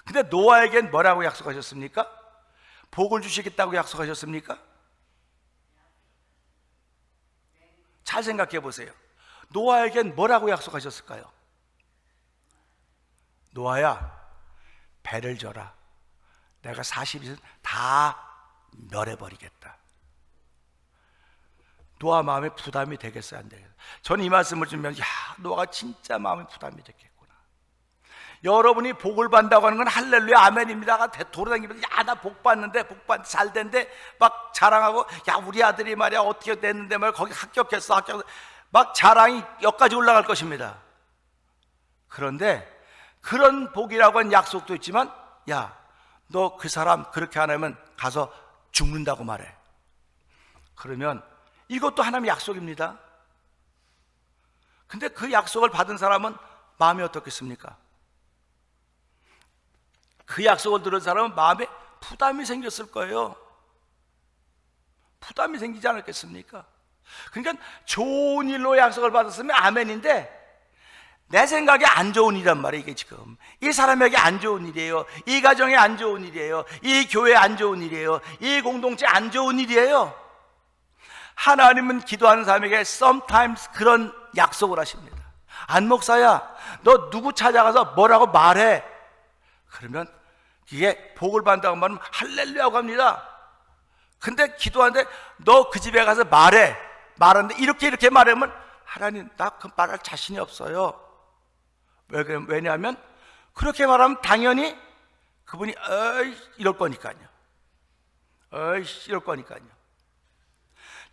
근데 노아에겐 뭐라고 약속하셨습니까? 복을 주시겠다고 약속하셨습니까? 잘 생각해 보세요. 노아에겐 뭐라고 약속하셨을까요? 노아야, 배를 져라. 내가 40일 다 멸해버리겠다. 노아 마음에 부담이 되겠어요, 안 되겠어요? 저는 이 말씀을 들으면 노아가 진짜 마음에 부담이 됐겠구나. 여러분이 복을 받는다고 하는 건 할렐루야 아멘입니다가 돌아다니면서 나 복 받는데 잘 된대 막 자랑하고, 우리 아들이 말이야 어떻게 됐는데 말이야 거기 합격했어 막 자랑이 여기까지 올라갈 것입니다. 그런데 그런 복이라고 하는 약속도 있지만, 너 그 사람 그렇게 안 하면 가서 죽는다고 말해. 그러면 이것도 하나님의 약속입니다. 근데 그 약속을 받은 사람은 마음이 어떻겠습니까? 그 약속을 들은 사람은 마음에 부담이 생겼을 거예요. 부담이 생기지 않았겠습니까? 그러니까 좋은 일로 약속을 받았으면 아멘인데 내 생각에 안 좋은 일이란 말이에요. 이게 지금 이 사람에게 안 좋은 일이에요. 이 가정에 안 좋은 일이에요. 이 교회에 안 좋은 일이에요. 이 공동체에 안 좋은 일이에요. 하나님은 기도하는 사람에게 sometimes 그런 약속을 하십니다. 안 목사야, 너 누구 찾아가서 뭐라고 말해. 그러면 이게 복을 받는다고 말하면 할렐루야고 합니다. 근데 기도하는데 너 그 집에 가서 말해. 말하는데 이렇게 말하면 하나님 나 그 말할 자신이 없어요. 왜냐하면 그렇게 말하면 당연히 그분이 이럴 거니까요. 이럴 거니까요.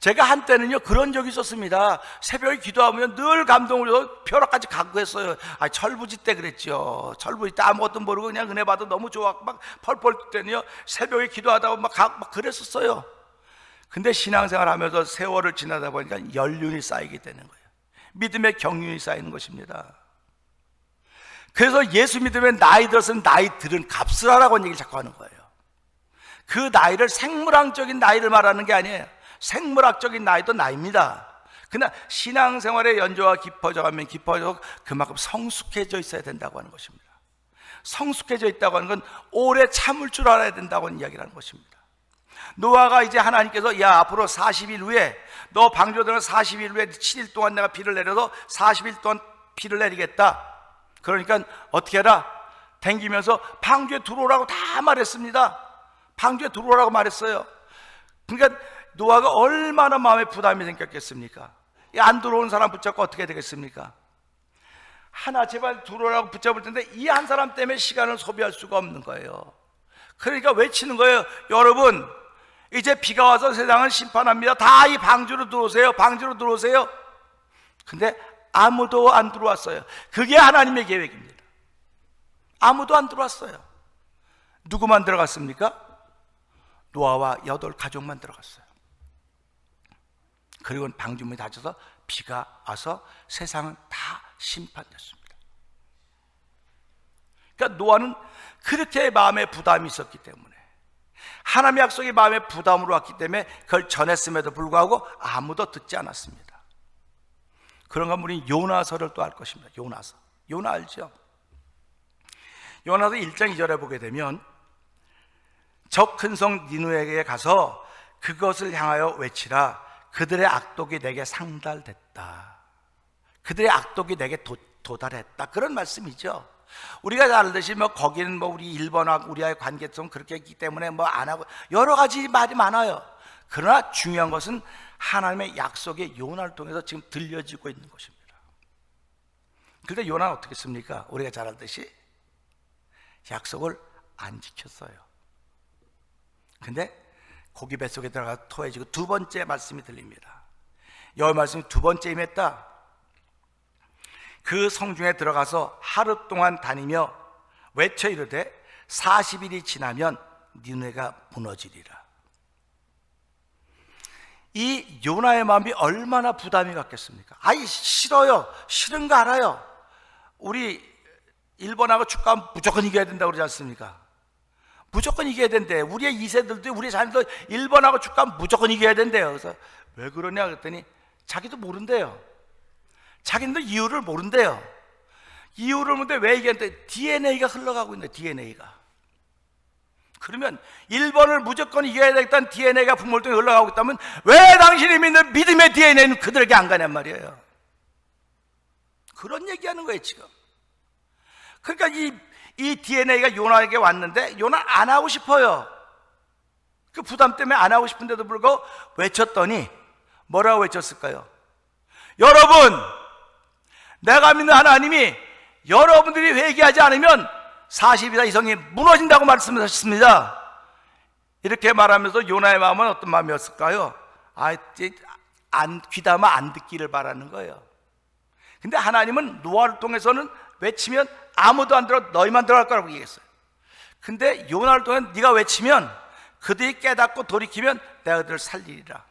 제가 한때는요 그런 적이 있었습니다. 새벽에 기도하면 늘 감동을 벼락까지 갖고 했어요. 철부지 때 그랬죠. 철부지 때 아무것도 모르고 그냥 은혜 받아 너무 좋았고 막 펄펄 때는요 새벽에 기도하다가 막 그랬었어요. 근데 신앙생활 하면서 세월을 지나다 보니까 연륜이 쌓이게 되는 거예요. 믿음의 경륜이 쌓이는 것입니다. 그래서 예수 믿으면 나이 들었으면 나이 들은 값을 하라고 하는 얘기를 자꾸 하는 거예요. 그 나이를 생물학적인 나이를 말하는 게 아니에요. 생물학적인 나이도 나이입니다. 그러나 신앙생활의 연조가 깊어져 가면 깊어져 그만큼 성숙해져 있어야 된다고 하는 것입니다. 성숙해져 있다고 하는 건 오래 참을 줄 알아야 된다고 하는 이야기를 하는 것입니다. 노아가 이제 하나님께서 앞으로 40일 후에 너 방조되는 40일 후에 7일 동안 내가 비를 내려서 40일 동안 비를 내리겠다. 그러니까 어떻게 해라? 댕기면서 방주에 들어오라고 다 말했습니다. 방주에 들어오라고 말했어요. 그러니까 노아가 얼마나 마음에 부담이 생겼겠습니까? 안 들어오는 사람 붙잡고 어떻게 되겠습니까? 하나 제발 들어오라고 붙잡을 텐데 이 한 사람 때문에 시간을 소비할 수가 없는 거예요. 그러니까 외치는 거예요. 여러분, 이제 비가 와서 세상을 심판합니다. 다 이 방주로 들어오세요. 방주로 들어오세요. 근데 아무도 안 들어왔어요. 그게 하나님의 계획입니다. 아무도 안 들어왔어요. 누구만 들어갔습니까? 노아와 8가족만 들어갔어요. 그리고 방주문이 닫혀서 비가 와서 세상은 다 심판됐습니다. 그러니까 노아는 그렇게 마음에 부담이 있었기 때문에, 하나님의 약속이 마음에 부담으로 왔기 때문에 그걸 전했음에도 불구하고 아무도 듣지 않았습니다. 그런가 우리 요나서를 또 알 것입니다. 요나서. 요나 알죠? 요나서 1장 2절에 보게 되면 저 큰 성 니느웨에 가서 그것을 향하여 외치라. 그들의 악독이 내게 상달됐다. 그들의 악독이 내게 도달했다. 그런 말씀이죠. 우리가 잘 알듯이 거기는 우리 일본하고 우리와의 관계성 그렇게 했기 때문에 안 하고 여러 가지 말이 많아요. 그러나 중요한 것은 하나님의 약속의 요나를 통해서 지금 들려지고 있는 것입니다. 그런데 요나는 어떻게 했습니까? 우리가 잘 알듯이 약속을 안 지켰어요. 근데 고기 뱃속에 들어가 토해지고 두 번째 말씀이 들립니다. 여호와 말씀이 두 번째 임했다. 그 성중에 들어가서 하루 동안 다니며 외쳐 이르되 40일이 지나면 니느웨가 무너지리라. 이 요나의 마음이 얼마나 부담이 갔겠습니까? 아이 싫어요. 싫은 거 알아요. 우리 일본하고 축구하면 무조건 이겨야 된다고 그러지 않습니까? 무조건 이겨야 된대. 우리의 2세들도 우리 자녀도 일본하고 축구하면 무조건 이겨야 된대요. 그래서 왜 그러냐 그랬더니 자기도 모른대요. 자기도 이유를 모른대요. 이유를 모르는데 왜 이겼는데 DNA가 흘러가고 있는데 DNA가. 그러면 일본을 무조건 이겨야 되겠다는 DNA가 부모를 통해 흘러가고 있다면 왜 당신이 믿는 믿음의 DNA는 그들에게 안 가냔 말이에요. 그런 얘기하는 거예요 지금. 그러니까 이 DNA가 요나에게 왔는데 요나 안 하고 싶어요. 그 부담 때문에 안 하고 싶은데도 불구하고 외쳤더니 뭐라고 외쳤을까요? 여러분, 내가 믿는 하나님이 여러분들이 회개하지 않으면 40이나 이성이 무너진다고 말씀하셨습니다. 이렇게 말하면서 요나의 마음은 어떤 마음이었을까요? 귀담아 안 듣기를 바라는 거예요. 근데 하나님은 노아를 통해서는 외치면 아무도 안 들어 너희만 들어갈 거라고 얘기했어요. 근데 요나를 통해 네가 외치면 그들이 깨닫고 돌이키면 내가 그들을 살리리라.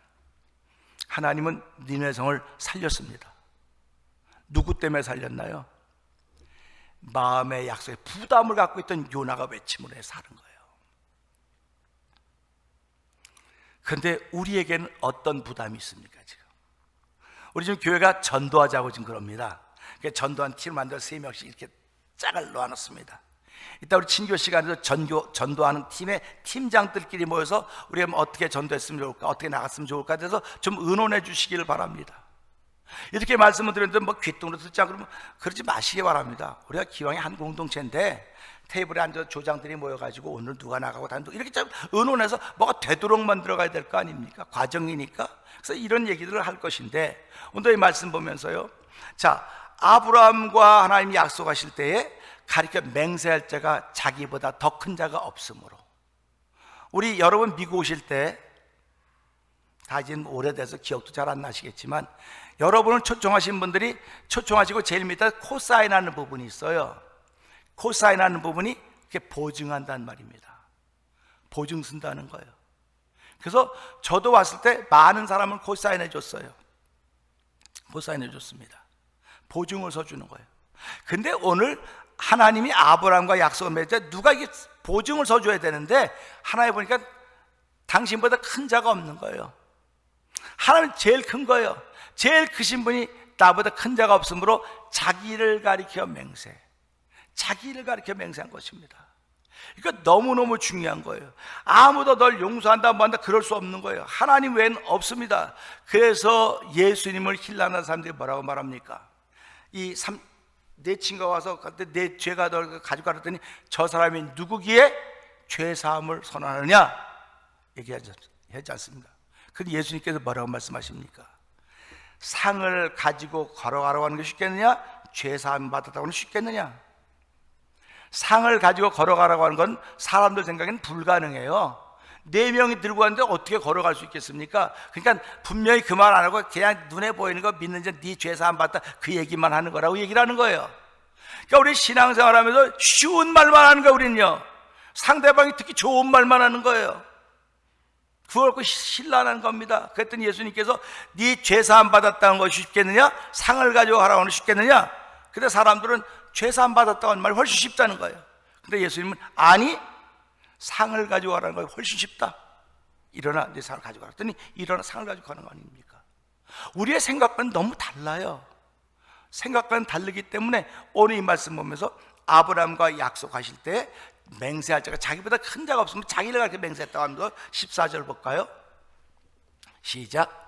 하나님은 니느웨 성을 살렸습니다. 누구 때문에 살렸나요? 마음의 약속에 부담을 갖고 있던 요나가 외침으로 해서 사는 거예요. 그런데 우리에게는 어떤 부담이 있습니까 지금? 우리 지금 교회가 전도하자고 지금 그럽니다. 전도한 팀을 만들어 3명씩 이렇게 짝을 놓아놨습니다. 이따 우리 친교 시간에도 전도하는 팀의 팀장들끼리 모여서 우리가 어떻게 전도했으면 좋을까, 어떻게 나갔으면 좋을까 해서 좀 의논해 주시기를 바랍니다. 이렇게 말씀을 드렸는데 귀뚱으로 듣자 그러면 그러지 마시기 바랍니다. 우리가 기왕에 한 공동체인데 테이블에 앉아 조장들이 모여가지고 오늘 누가 나가고 단독 이렇게 좀 의논해서 뭐가 되도록 만들어가야 될 거 아닙니까? 과정이니까. 그래서 이런 얘기들을 할 것인데 오늘 이 말씀 보면서요. 자, 아브라함과 하나님이 약속하실 때에 가리켜 맹세할 자가 자기보다 더 큰 자가 없으므로. 우리 여러분 미국 오실 때 다 이제 오래돼서 기억도 잘 안 나시겠지만 여러분을 초청하신 분들이 초청하시고 제일 밑에 코사인하는 부분이 있어요. 코사인하는 부분이 그게 보증한다는 말입니다. 보증 쓴다는 거예요. 그래서 저도 왔을 때 많은 사람을 코사인해 줬어요. 코사인해 줬습니다. 보증을 서주는 거예요. 근데 오늘 하나님이 아브라함과 약속을 맺을 때 누가 이게 보증을 서줘야 되는데 하나님 보니까 당신보다 큰 자가 없는 거예요. 하나님은 제일 큰 거예요. 제일 크신 분이 나보다 큰 자가 없으므로 자기를 가리켜 맹세. 자기를 가리켜 맹세한 것입니다. 이거 너무너무 중요한 거예요. 아무도 널 용서한다 뭐한다 그럴 수 없는 거예요. 하나님 외에는 없습니다. 그래서 예수님을 힐난하는 사람들이 뭐라고 말합니까? 내 친구가 와서 내 죄가 널 가지고 가랬더니 저 사람이 누구기에 죄 사함을 선언하느냐 얘기하지 않습니다. 근데 예수님께서 뭐라고 말씀하십니까? 상을 가지고 걸어가라고 하는 게 쉽겠느냐? 죄사함 받았다고는 쉽겠느냐? 상을 가지고 걸어가라고 하는 건 사람들 생각에는 불가능해요. 4명이 들고 왔는데 어떻게 걸어갈 수 있겠습니까? 그러니까 분명히 그 말 안 하고 그냥 눈에 보이는 거 믿는지 네 죄사함 받다 그 얘기만 하는 거라고 얘기를 하는 거예요. 그러니까 우리 신앙생활하면서 쉬운 말만 하는 거예요. 우리는요, 상대방이 특히 좋은 말만 하는 거예요. 그걸 갖고 신랄한 겁니다. 그랬더니 예수님께서 네 죄사함 받았다는 것이 쉽겠느냐? 상을 가지고 하라고 하는 쉽겠느냐? 근데 사람들은 죄사함 받았다고 하는 말이 훨씬 쉽다는 거예요. 근데 예수님은 아니, 상을 가지고 가라는 거 훨씬 쉽다. 일어나 내 상을 가지고 가라 했더니 일어나 상을 가지고 가는 거 아닙니까? 우리의 생각과는 너무 달라요. 생각과는 다르기 때문에 오늘 이 말씀 보면서 아브라함과 약속하실 때 맹세할 자가 자기보다 큰 자가 없으면 자기를 그렇게 맹세했다고 합니다. 14절 볼까요? 시작.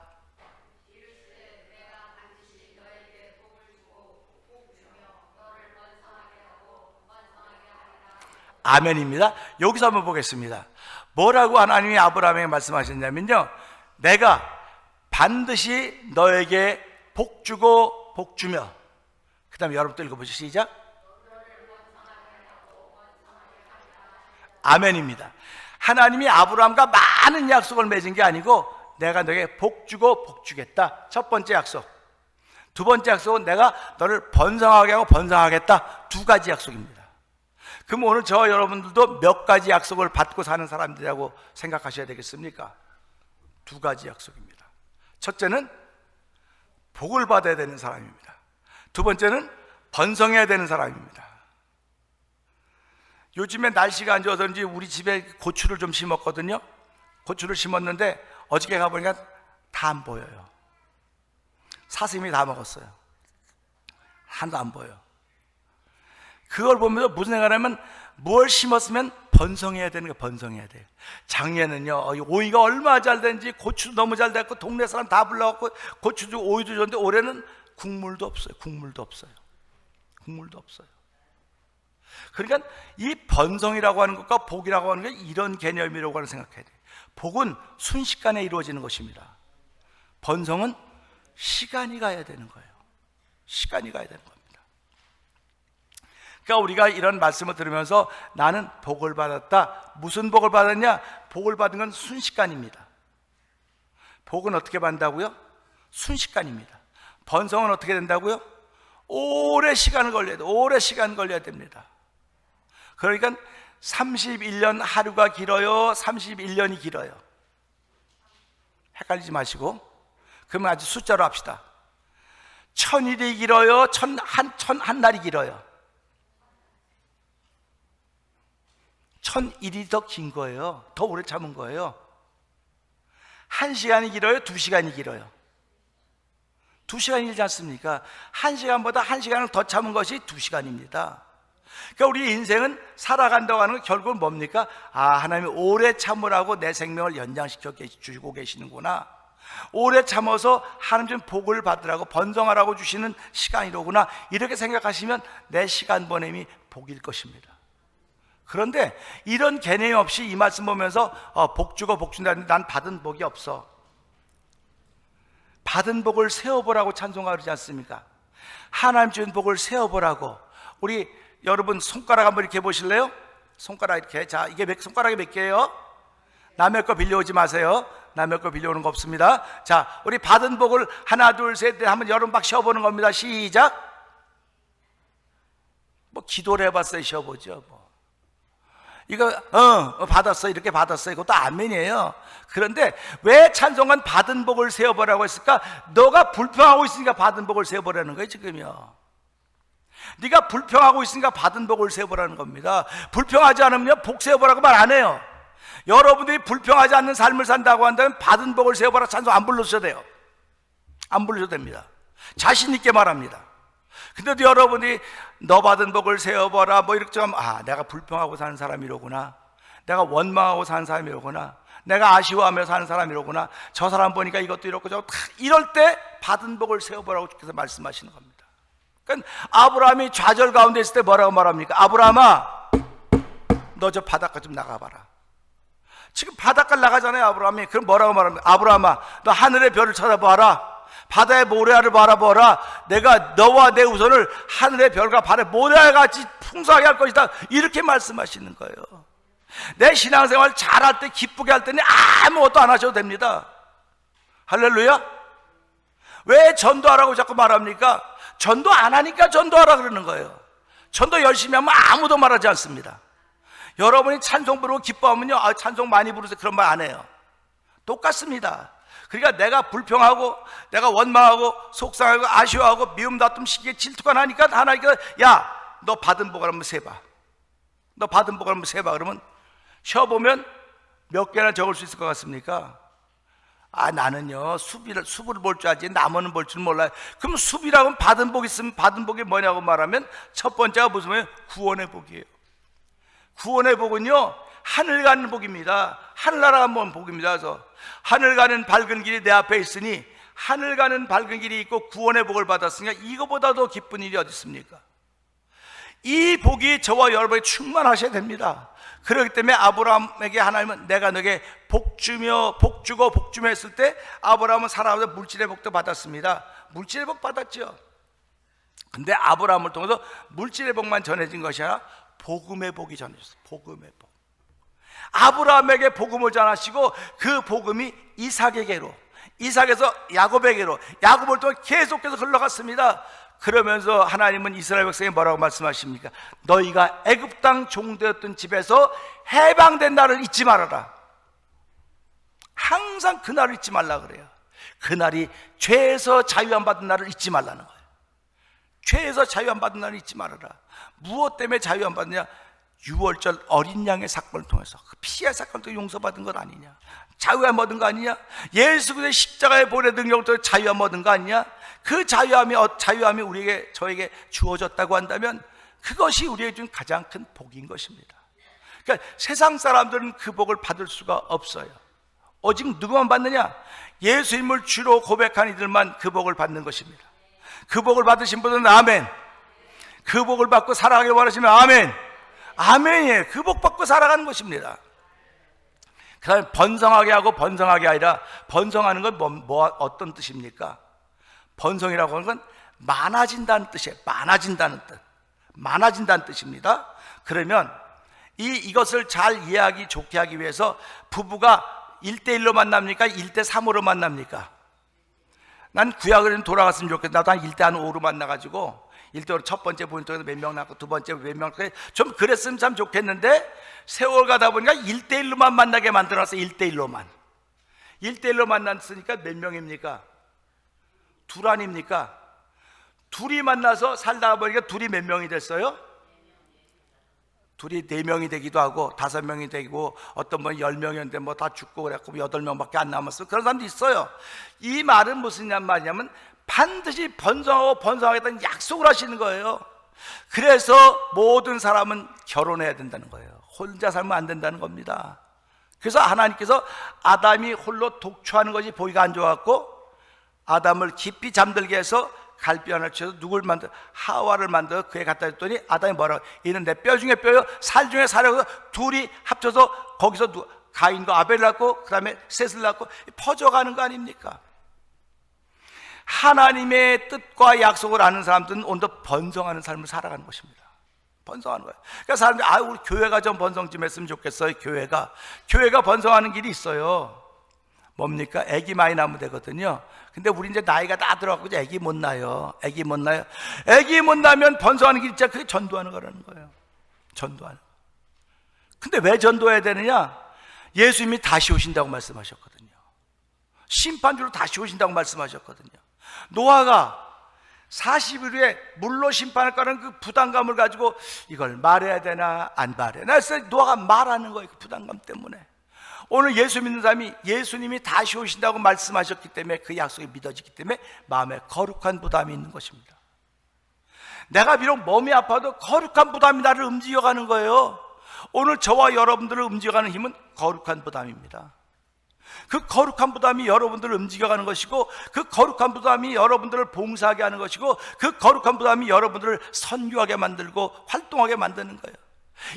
아멘입니다. 여기서 한번 보겠습니다. 뭐라고 하나님이 아브라함에게 말씀하셨냐면요, 내가 반드시 너에게 복 주고 복 주며, 그 다음에 여러분도 읽어보시죠. 시작. 아멘입니다. 하나님이 아브라함과 많은 약속을 맺은 게 아니고 내가 너에게 복 주고 복 주겠다. 첫 번째 약속. 두 번째 약속은 내가 너를 번성하게 하고 번성하겠다. 2가지 약속입니다. 그럼 오늘 저 여러분들도 몇 가지 약속을 받고 사는 사람들이라고 생각하셔야 되겠습니까? 2가지 약속입니다. 첫째는 복을 받아야 되는 사람입니다. 두 번째는 번성해야 되는 사람입니다. 요즘에 날씨가 안 좋아서인지 우리 집에 고추를 좀 심었거든요. 고추를 심었는데 어저께 가보니까 다 안 보여요. 사슴이 다 먹었어요. 하나도 안 보여. 그걸 보면서 무슨 생각을 하면 뭘 심었으면 번성해야 되는 거예요. 번성해야 돼요. 작년은요, 오이가 얼마나 잘 됐는지 고추도 너무 잘 됐고 동네 사람 다 불러갖고 고추도 오이도 줬는데 올해는 국물도 없어요. 국물도 없어요. 국물도 없어요. 그러니까 이 번성이라고 하는 것과 복이라고 하는 게 이런 개념이라고 하는 생각해야 돼요. 복은 순식간에 이루어지는 것입니다. 번성은 시간이 가야 되는 거예요. 시간이 가야 되는 겁니다. 그러니까 우리가 이런 말씀을 들으면서 나는 복을 받았다. 무슨 복을 받았냐? 복을 받은 건 순식간입니다. 복은 어떻게 받는다고요? 순식간입니다. 번성은 어떻게 된다고요? 오래 시간을 걸려야 돼요. 오래 시간 걸려야 됩니다. 그러니까 31년 하루가 길어요? 31년이 길어요? 헷갈리지 마시고, 그러면 아주 숫자로 합시다. 1000일이 길어요? 한 날이 길어요? 1001이 더 긴 거예요. 더 오래 참은 거예요. 1시간이 길어요? 2시간이 길어요? 2시간이 길지 않습니까? 1시간보다 1시간을 더 참은 것이 2시간입니다. 그러니까 우리 인생은 살아간다고 하는 건 결국은 뭡니까? 아, 하나님이 오래 참으라고 내 생명을 연장시켜 주고 계시는구나. 오래 참아서 하나님 복을 받으라고 번성하라고 주시는 시간이로구나. 이렇게 생각하시면 내 시간 보냄이 복일 것입니다. 그런데 이런 개념이 없이 이 말씀 보면서 복 주고 복 준다는데 난 받은 복이 없어. 받은 복을 세어보라고 찬송하지 않습니까? 하나님 준 복을 세어보라고. 우리 여러분 손가락 한번 이렇게 보실래요? 손가락 이렇게. 자, 이게 손가락이 몇 개예요? 남의 거 빌려오지 마세요. 남의 거 빌려오는 거 없습니다. 자, 우리 받은 복을 하나 둘 셋 한번 여러분 막 쉬어보는 겁니다. 시작. 뭐 기도를 해봤어요. 쉬어보죠 뭐. 이거 받았어 이렇게 받았어 이것도 아멘이에요. 그런데 왜 찬송은 받은 복을 세어보라고 했을까? 너가 불평하고 있으니까 받은 복을 세어보라는 거예요. 지금요, 네가 불평하고 있으니까 받은 복을 세어보라는 겁니다. 불평하지 않으면 복 세어보라고 말 안 해요. 여러분들이 불평하지 않는 삶을 산다고 한다면 받은 복을 세어보라 찬송 안 불러주셔도 돼요. 안 불러줘도 됩니다. 자신 있게 말합니다. 근데도 여러분이 너 받은 복을 세어보라 뭐 이렇게 좀, 아, 내가 불평하고 사는 사람이로구나, 내가 원망하고 사는 사람이로구나, 내가 아쉬워하며 사는 사람이로구나, 저 사람 보니까 이것도 이렇고 저것도, 이럴 때 받은 복을 세어보라고 주께서 말씀하시는 겁니다. 그러니까 아브라함이 좌절 가운데 있을 때 뭐라고 말합니까? 아브라함아, 너 저 바닷가 좀 나가봐라. 지금 바닷가 나가잖아요 아브라함이. 그럼 뭐라고 말합니까? 아브라함아, 너 하늘의 별을 쳐다봐라. 바다의 모래알을 바라보라. 내가 너와 내 후손을 하늘의 별과 바다의 모래알같이 풍성하게 할 것이다. 이렇게 말씀하시는 거예요. 내 신앙생활 잘할 때, 기쁘게 할 때는 아무것도 안 하셔도 됩니다. 할렐루야. 왜 전도하라고 자꾸 말합니까? 전도 안 하니까 전도하라 그러는 거예요. 전도 열심히 하면 아무도 말하지 않습니다. 여러분이 찬송 부르고 기뻐하면요, 찬송 많이 부르세요, 그런 말 안 해요. 똑같습니다. 그러니까 내가 불평하고 내가 원망하고 속상하고 아쉬워하고 미움 다툼 시기에 질투가 나니까 하나님께서 야, 너 받은 복을 한번 세봐. 너 받은 복을 한번 세봐. 그러면 쉬어보면 몇 개나 적을 수 있을 것 같습니까? 나는요 숲을 볼 줄 알지 나무는 볼 줄 몰라요. 그럼 숲이라고 하면 받은 복 있으면 받은 복이 뭐냐고 말하면 첫 번째가 무슨 말이에요? 구원의 복이에요. 구원의 복은요 하늘 가는 복입니다. 하늘나라 가는 복입니다. 그래서 하늘 가는 밝은 길이 내 앞에 있으니 하늘 가는 밝은 길이 있고 구원의 복을 받았으니까 이거보다 더 기쁜 일이 어디 있습니까? 이 복이 저와 여러분에게 충만하셔야 됩니다. 그렇기 때문에 아브라함에게 하나님은 내가 너에게 복주고 복주며 했을 때 아브라함은 살아가면서 물질의 복도 받았습니다. 물질의 복 받았죠. 근데 아브라함을 통해서 물질의 복만 전해진 것이 아니라 복음의 복이 전해졌어요. 복음의 복. 아브라함에게 복음을 전하시고 그 복음이 이삭에게로, 이삭에서 야곱에게로, 야곱을 통해 계속해서 흘러갔습니다. 그러면서 하나님은 이스라엘 백성에게 뭐라고 말씀하십니까? 너희가 애굽 땅 종되었던 집에서 해방된 날을 잊지 말아라. 항상 그날을 잊지 말라 그래요. 그날이 죄에서 자유 안 받은 날을 잊지 말라는 거예요. 죄에서 자유 안 받은 날을 잊지 말아라. 무엇 때문에 자유 안 받느냐? 6월절 어린 양의 사건을 통해서 그 피의 사건을 통해 용서받은 것 아니냐? 자유 안 얻은 거 아니냐? 예수 그리스도의 십자가의 보혈의 능력을 통해 자유 안 얻은 거 아니냐? 그 자유함이 우리에게 저에게 주어졌다고 한다면 그것이 우리에게 준 가장 큰 복인 것입니다. 그러니까 세상 사람들은 그 복을 받을 수가 없어요. 오직 누구만 받느냐? 예수님을 주로 고백한 이들만 그 복을 받는 것입니다. 그 복을 받으신 분은 아멘. 그 복을 받고 살아가길 원하시면 아멘. 아멘이에요. 그 복 받고 살아가는 것입니다. 그 다음에 번성하게 하고 번성하게 아니라 번성하는 건 어떤 뜻입니까? 번성이라고 하는 건 많아진다는 뜻이에요. 많아진다는 뜻. 많아진다는 뜻입니다. 그러면 이것을 잘 이해하기 좋게 하기 위해서 부부가 1대1로 만납니까? 1대3으로 만납니까? 난 구약을 돌아갔으면 좋겠어. 나도 한 1대5로 만나가지고 1대5로 첫 번째 부인 통해서 몇 명 낳고 두 번째 몇 명 낳고 좀 그랬으면 참 좋겠는데 세월 가다 보니까 1대1로만 만나게 만들어놨어요. 1대1로만. 1대1로 만났으니까 몇 명입니까? 둘 아닙니까? 둘이 만나서 살다가 보니까 둘이 몇 명이 됐어요? 둘이 4명이 되기도 하고 5명이 되고 어떤 분 10명이었는데 뭐 다 죽고 그래갖고 8명밖에 안 남았어요. 그런 사람도 있어요. 이 말은 무슨 말이냐면 반드시 번성하고 번성하겠다는 약속을 하시는 거예요. 그래서 모든 사람은 결혼해야 된다는 거예요. 혼자 살면 안 된다는 겁니다. 그래서 하나님께서 아담이 홀로 독초하는 것이 보기가 안 좋았고 아담을 깊이 잠들게 해서 갈비 하나를 쳐서 누굴 만들어? 하와를 만들어 그에 갖다 줬더니 아담이 뭐라고? 이는 내 뼈 중에 뼈요 살 중에 살이라고 둘이 합쳐서 거기서 가인과 아벨을 낳고 그 다음에 셋을 낳고 퍼져가는 거 아닙니까? 하나님의 뜻과 약속을 아는 사람들은 오늘도 번성하는 삶을 살아가는 것입니다. 번성하는 거예요. 그러니까 사람들이 우리 교회가 좀 번성 좀 했으면 좋겠어요. 교회가 번성하는 길이 있어요. 뭡니까? 애기 많이 낳으면 되거든요. 근데 우리 이제 나이가 다 들어가고 이제 애기 못 낳아요. 애기 못 나면 번성하는 길 있잖아요. 그게 전도하는 거라는 거예요. 전도하는 거. 근데 왜 전도해야 되느냐? 예수님이 다시 오신다고 말씀하셨거든요. 심판주로 다시 오신다고 말씀하셨거든요. 노아가 40일 후에 물로 심판을 거는 그 부담감을 가지고 이걸 말해야 되나 안 말해야 되나 그래서 노아가 말하는 거예요. 그 부담감 때문에. 오늘 예수 믿는 사람이 예수님이 다시 오신다고 말씀하셨기 때문에 그 약속이 믿어지기 때문에 마음에 거룩한 부담이 있는 것입니다. 내가 비록 몸이 아파도 거룩한 부담이 나를 움직여가는 거예요. 오늘 저와 여러분들을 움직여가는 힘은 거룩한 부담입니다. 그 거룩한 부담이 여러분들을 움직여가는 것이고 그 거룩한 부담이 여러분들을 봉사하게 하는 것이고 그 거룩한 부담이 여러분들을 선교하게 만들고 활동하게 만드는 거예요.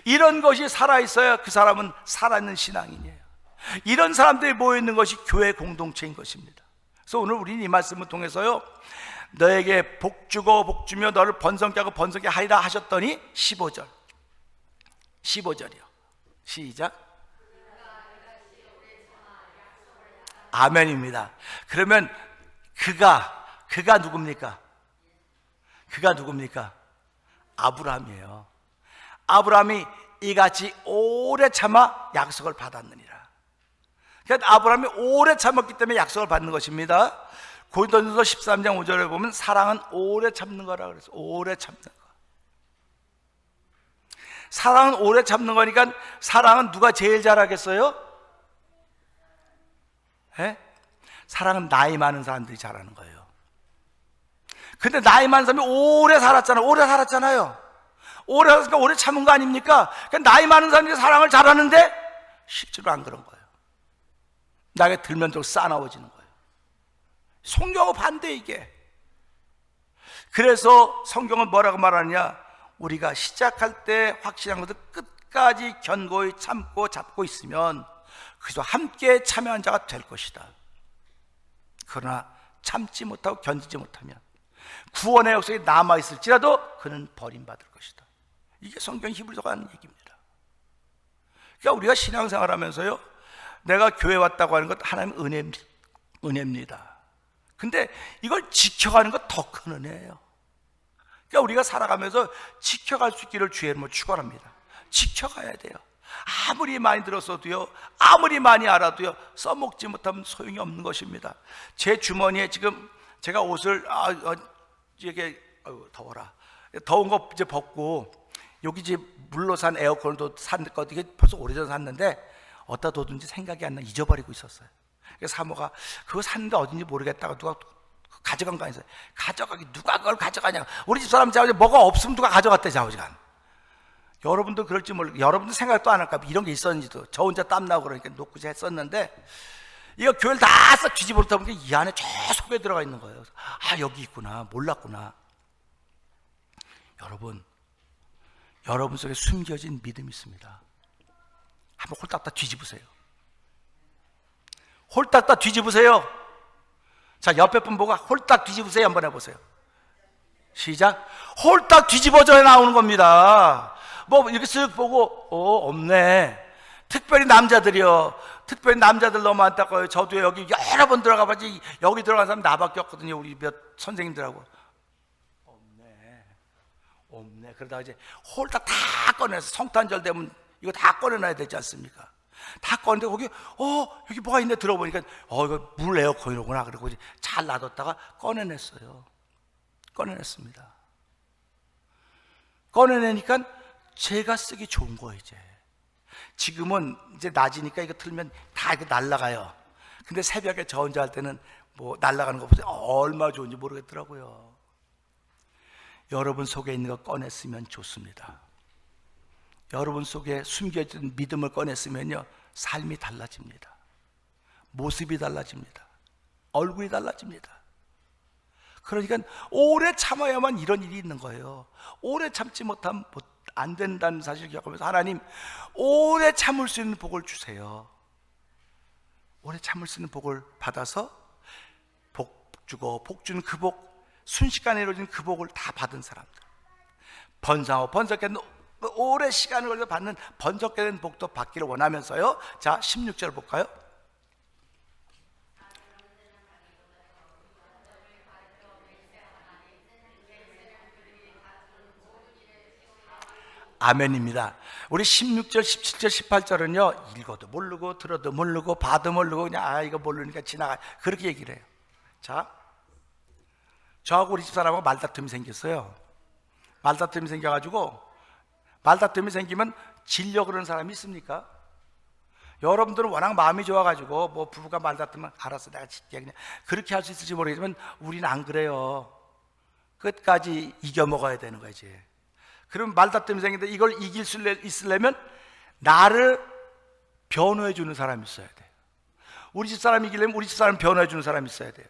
이런 것이 살아있어야 그 사람은 살아있는 신앙인이에요. 이런 사람들이 모여있는 것이 교회 공동체인 것입니다. 그래서 오늘 우리는 이 말씀을 통해서요, 너에게 복 주고 복 주며 너를 번성케 하고 번성케 하리라 하셨더니 15절이요. 시작. 아멘입니다. 그러면 그가 누굽니까? 그가 누굽니까? 아브라함이에요. 아브라함이 이같이 오래 참아 약속을 받았느니라. 그러니까 아브라함이 오래 참았기 때문에 약속을 받는 것입니다. 고린도전서 13장 5절에 보면 사랑은 오래 참는 거라 그랬어요. 오래 참는 거. 사랑은 오래 참는 거니까 사랑은 누가 제일 잘하겠어요? 예? 사랑은 나이 많은 사람들이 잘하는 거예요. 근데 나이 많은 사람이 오래 살았잖아요. 오래 살았으니까 오래 참은 거 아닙니까? 그러니까 나이 많은 사람들이 사랑을 잘하는데 실제로 안 그런 거예요. 나에게 들면서 싸나워지는 거예요. 성경은 반대 이게. 그래서 성경은 뭐라고 말하느냐? 우리가 시작할 때 확실한 것을 끝까지 견고히 참고 잡고 있으면 그래서 함께 참여한 자가 될 것이다. 그러나 참지 못하고 견디지 못하면 구원의 역사에 남아있을지라도 그는 버림받을 것이다. 이게 성경 히브리서가 하는 얘기입니다. 그러니까 우리가 신앙생활 하면서요, 내가 교회 왔다고 하는 것 하나님의 은혜입니다. 근데 이걸 지켜가는 것 더 큰 은혜예요. 그러니까 우리가 살아가면서 지켜갈 수 있기를 주의 이름으로 축원합니다. 지켜가야 돼요. 아무리 많이 들었어도요, 아무리 많이 알아도요, 써먹지 못하면 소용이 없는 것입니다. 제 주머니에 지금 제가 옷을 이게 더워라, 더운 거 이제 벗고 여기 집 물로 산 에어컨도 산 거 이게 벌써 오래전에 샀는데 어디다 뒀는지 생각이 안 나 잊어버리고 있었어요. 그래서 사모가 그거 샀는데 어딘지 모르겠다가 누가 가져간 거 아니었어요. 가져가기 누가 그걸 가져가냐. 우리 집 사람 자우지 뭐가 없으면 누가 가져갔대 자우지간. 여러분도 그럴지 모르고 여러분도 생각도 안 할까 이런 게 있었는지도. 저 혼자 땀나고 그러니까 놓고자 했었는데 이거 교회를 다 싹 뒤집어 보니까 이 안에 저 속에 들어가 있는 거예요. 아 여기 있구나, 몰랐구나. 여러분 속에 숨겨진 믿음이 있습니다. 한번 홀딱 다 뒤집으세요. 홀딱 다 뒤집으세요. 자, 옆에 분 보고 홀딱 뒤집으세요. 한번 해보세요. 시작. 홀딱 뒤집어져 나오는 겁니다. 뭐 이렇게 쓱 보고 없네. 특별히 남자들이요. 특별히 남자들 너무 안타까워요. 저도 여기 여러 번 들어가 봤지 여기 들어간 사람 나밖에 없거든요. 우리 몇 선생님들하고. 없네. 그러다가 이제 홀딱 다 꺼내서 성탄절 되면 이거 다 꺼내놔야 되지 않습니까? 다 꺼내는데 거기 여기 뭐가 있네. 들어보니까 이거 물 에어컨이로구나. 그러고 이제 잘 놔뒀다가 꺼내냈어요. 꺼내냈습니다. 꺼내내니까 제가 쓰기 좋은 거예요. 이제 지금은 이제 낮이니까 이거 틀면 다 이렇게 날아가요. 근데 새벽에 저 혼자 할 때는 뭐 날아가는 거 보세요. 얼마나 좋은지 모르겠더라고요. 여러분 속에 있는 거 꺼냈으면 좋습니다. 여러분 속에 숨겨진 믿음을 꺼냈으면요, 삶이 달라집니다. 모습이 달라집니다. 얼굴이 달라집니다. 그러니까 오래 참아야만 이런 일이 있는 거예요. 오래 참지 못하면 안 된다는 사실을 기억하면서 하나님 오래 참을 수 있는 복을 주세요. 오래 참을 수 있는 복을 받아서 복 주고 복 주는 그 복, 순식간에 이루어진 그 복을 다 받은 사람들, 번성하고 번성케 오래 시간을 걸려 받는 번성케 된 복도 받기를 원하면서요. 자, 16절 볼까요? 아멘입니다. 우리 16절, 17절, 18절은요 읽어도 모르고 들어도 모르고 봐도 모르고 그냥 이거 모르니까 지나가 그렇게 얘기를 해요. 자, 저하고 우리 집사람하고 말다툼이 생겼어요. 말다툼이 생겨가지고, 말다툼이 생기면 질려 그러는 사람이 있습니까? 여러분들은 워낙 마음이 좋아가지고 뭐 부부가 말다투면 알았어 내가 질게 그냥 그렇게 할 수 있을지 모르겠지만 우리는 안 그래요. 끝까지 이겨 먹어야 되는 거지. 그럼 말다툼이 생기는데 이걸 이길 수 있으려면 나를 변호해 주는 사람이 있어야 돼요. 우리 집사람이 이기려면 우리 집사람 변호해 주는 사람이 있어야 돼요.